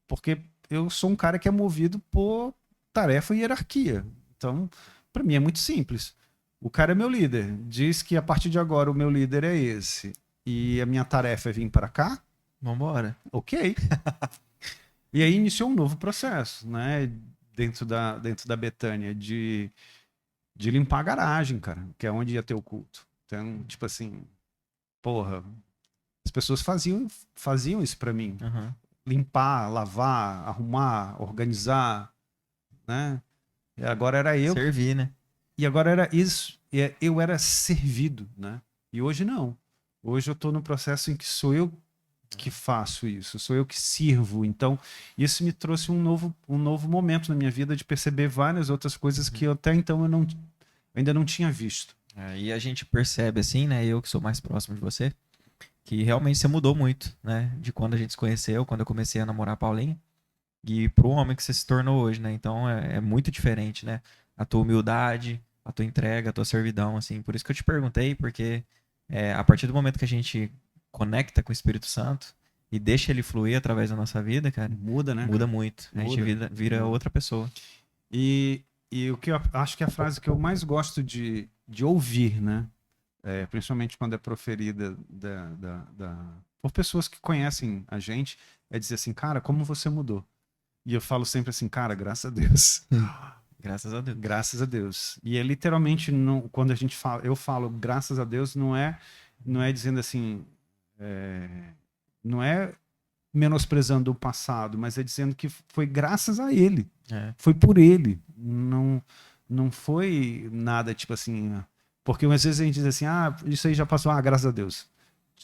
Porque eu sou um cara que é movido por tarefa e hierarquia. Então, para mim é muito simples. O cara é meu líder. Diz que a partir de agora o meu líder é esse. E a minha tarefa é vir para cá. Vambora. Ok. E aí iniciou um novo processo, né? Dentro da Betânia, de limpar a garagem, cara, que é onde ia ter o culto. Então, tipo assim, porra, as pessoas faziam isso pra mim. Uhum. Limpar, lavar, arrumar, organizar, né? E agora era eu. Servir, né? E agora era isso. Eu era servido, né? E hoje não. Hoje eu tô no processo em que sou eu que faço isso, sou eu que sirvo. Então, isso me trouxe um novo momento na minha vida de perceber várias outras coisas que até então eu ainda não tinha visto. E a gente percebe assim, né? Eu que sou mais próximo de você, que realmente você mudou muito, né? De quando a gente se conheceu, quando eu comecei a namorar a Paulinha, e pro homem que você se tornou hoje, né? Então é muito diferente, né? A tua humildade, a tua entrega, a tua servidão, assim. Por isso que eu te perguntei, porque a partir do momento que a gente conecta com o Espírito Santo e deixa ele fluir através da nossa vida, cara, muda, né? Muda muito. A gente vira outra pessoa. E o que eu acho que é a frase que eu mais gosto de ouvir, né? Principalmente quando é proferida por pessoas que conhecem a gente, é dizer assim, cara, como você mudou? E eu falo sempre assim, cara, graças a Deus. Graças a Deus. Graças a Deus. E é literalmente, quando a gente fala, eu falo graças a Deus, não é dizendo assim, não é menosprezando o passado, mas é dizendo que foi graças a ele. Foi por ele. Não foi nada tipo assim. Porque às vezes a gente diz assim, isso aí já passou, graças a Deus.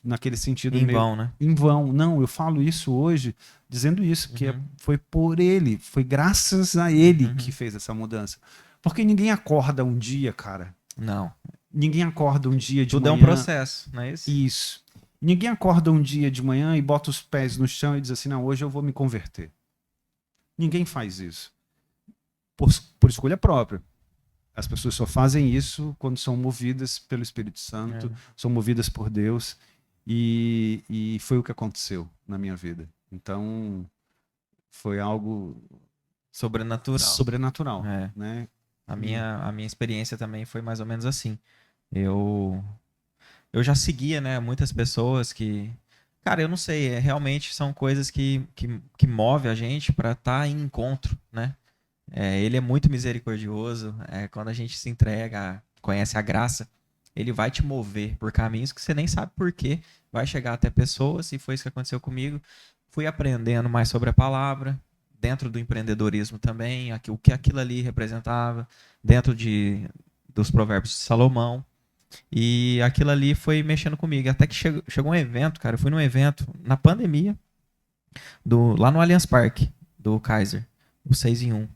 Naquele sentido em vão, né? Em vão. Não, eu falo isso hoje dizendo isso, que foi por ele, foi graças a ele que fez essa mudança. Porque ninguém acorda um dia, cara. Não. Ninguém acorda um dia de manhã. Tudo é um processo, não é isso? Isso. Ninguém acorda um dia de manhã e bota os pés no chão e diz assim, não, hoje eu vou me converter. Ninguém faz isso. Por escolha própria. As pessoas só fazem isso quando são movidas pelo Espírito Santo, são movidas por Deus. E foi o que aconteceu na minha vida. Então, foi algo sobrenatural. Né? A minha experiência também foi mais ou menos assim. Eu já seguia, né, muitas pessoas que... Cara, eu não sei, realmente são coisas que movem a gente para estar em encontro, né? Ele é muito misericordioso. Quando a gente se entrega, conhece a graça, ele vai te mover por caminhos que você nem sabe por quê. Vai chegar até pessoas, e foi isso que aconteceu comigo. Fui aprendendo mais sobre a palavra, dentro do empreendedorismo também, o que aquilo ali representava, dentro dos provérbios de Salomão. E aquilo ali foi mexendo comigo. Até que chegou um evento, cara. Eu fui num evento na pandemia, lá no Allianz Parque, do Kaiser, o 6 em 1. Não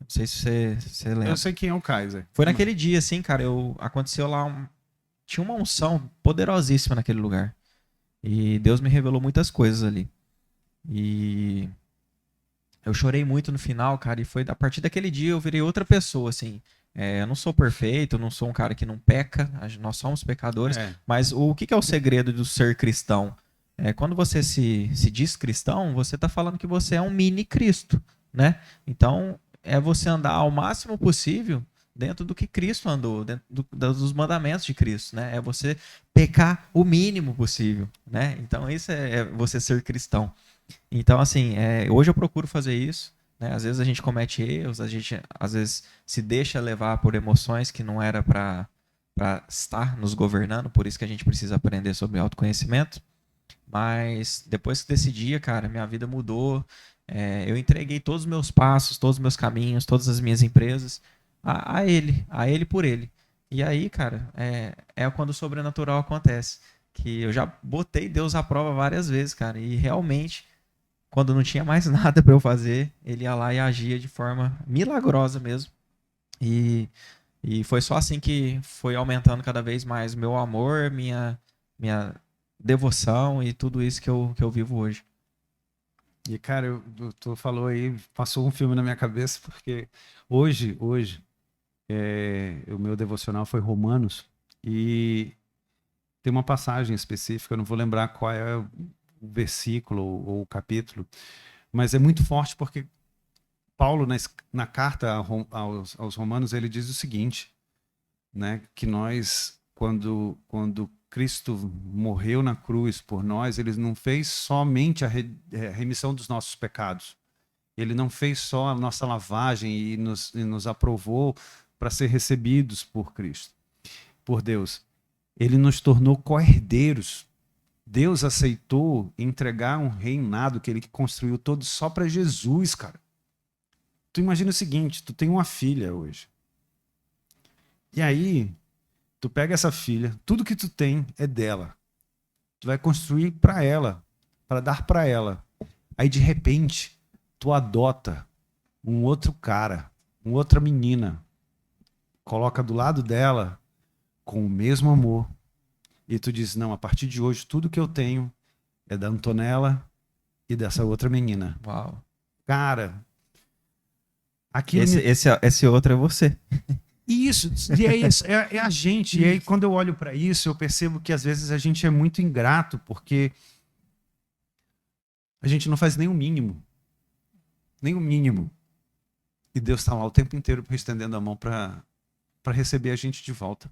sei se você lembra. Eu sei quem é o Kaiser. Foi naquele dia, assim, cara. Aconteceu lá tinha uma unção poderosíssima naquele lugar. E Deus me revelou muitas coisas ali. E eu chorei muito no final, cara. E foi a partir daquele dia eu virei outra pessoa, assim. Eu não sou perfeito, eu não sou um cara que não peca. Nós somos pecadores. Mas o que é o segredo do ser cristão? Quando você se diz cristão, você está falando que você é um mini Cristo, né? Então, é você andar ao máximo possível dentro do que Cristo andou, dentro dos mandamentos de Cristo, né? É você pecar o mínimo possível, né? Então, isso é você ser cristão. Então, assim, hoje eu procuro fazer isso, né? Às vezes a gente comete erros, a gente às vezes se deixa levar por emoções que não era para estar nos governando, por isso que a gente precisa aprender sobre autoconhecimento. Mas depois que decidi, cara, minha vida mudou. Eu entreguei todos os meus passos, todos os meus caminhos, todas as minhas empresas a ele por ele. E aí, cara, quando o sobrenatural acontece. Que eu já botei Deus à prova várias vezes, cara. E realmente, quando não tinha mais nada para eu fazer, ele ia lá e agia de forma milagrosa mesmo. E foi só assim que foi aumentando cada vez mais o meu amor, minha devoção e tudo isso que eu vivo hoje. E, cara, tu falou aí, passou um filme na minha cabeça, porque hoje o meu devocional foi Romanos, e tem uma passagem específica, eu não vou lembrar qual é o versículo ou o capítulo, mas é muito forte porque Paulo, na carta aos Romanos, ele diz o seguinte, né, que nós, quando Cristo morreu na cruz por nós, ele não fez somente a remissão dos nossos pecados. Ele não fez só a nossa lavagem e nos aprovou para ser recebidos por Cristo, por Deus. Ele nos tornou co-herdeiros. Deus aceitou entregar um reinado que ele construiu todo só para Jesus, cara. Tu imagina o seguinte, tu tem uma filha hoje. E aí, tu pega essa filha, tudo que tu tem é dela. Tu vai construir para ela, para dar para ela. Aí, de repente, tu adota um outro cara, uma outra menina, coloca do lado dela com o mesmo amor. E tu diz, não, a partir de hoje, tudo que eu tenho é da Antonella e dessa outra menina. Uau. Cara, aquilo esse outro é você. Isso, e é a gente. E aí, quando eu olho para isso, eu percebo que às vezes a gente é muito ingrato, porque a gente não faz nem o mínimo. Nem o mínimo. E Deus está lá o tempo inteiro estendendo a mão para receber a gente de volta.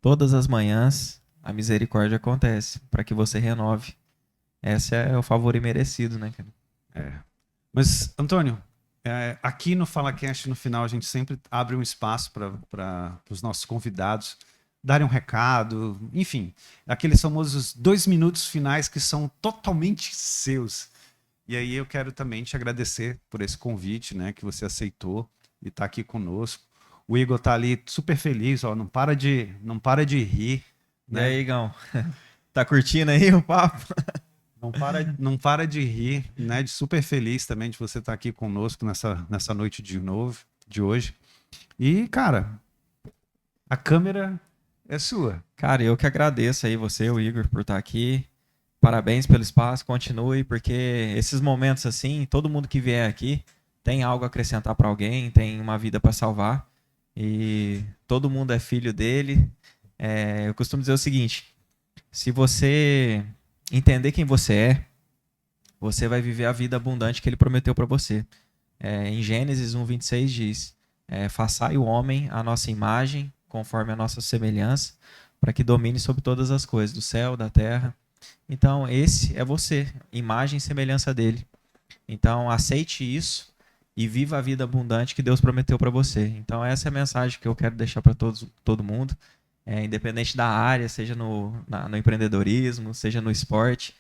Todas as manhãs, a misericórdia acontece, para que você renove. Esse é o favor imerecido, né, cara? Mas, Antônio, aqui no FalaCast, no final, a gente sempre abre um espaço para os nossos convidados darem um recado, enfim, aqueles famosos 2 minutos finais que são totalmente seus. E aí eu quero também te agradecer por esse convite, né, que você aceitou e está aqui conosco. O Igor tá ali super feliz, ó, não para de rir. Né? E aí, Igão? Tá curtindo aí o papo? Não para de rir, né? De super feliz também de você estar aqui conosco nessa noite de hoje. E, cara, a câmera é sua. Cara, eu que agradeço aí você, o Igor, por estar aqui. Parabéns pelo espaço, continue, porque esses momentos assim, todo mundo que vier aqui tem algo a acrescentar para alguém, tem uma vida para salvar. E todo mundo é filho dele. Eu costumo dizer o seguinte, se você entender quem você é, você vai viver a vida abundante que ele prometeu para você. Em Gênesis 1:26 diz, façai o homem a nossa imagem, conforme a nossa semelhança, para que domine sobre todas as coisas, do céu, da terra. Então, esse é você, imagem e semelhança dele. Então, aceite isso e viva a vida abundante que Deus prometeu para você. Então, essa é a mensagem que eu quero deixar para todo mundo. independente da área, seja no empreendedorismo, seja no esporte,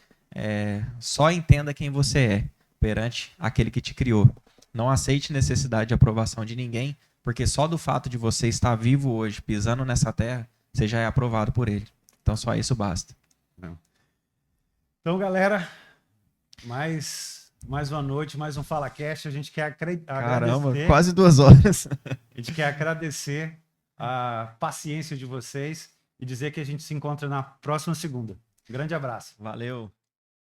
só entenda quem você é perante aquele que te criou. Não aceite necessidade de aprovação de ninguém, porque só do fato de você estar vivo hoje, pisando nessa terra, você já é aprovado por ele. Então só isso basta. Então, galera, mais uma noite, mais um Fala Cast. A gente quer Caramba, agradecer. quase 2 horas. A gente quer agradecer a paciência de vocês e dizer que a gente se encontra na próxima segunda. Grande abraço. Valeu.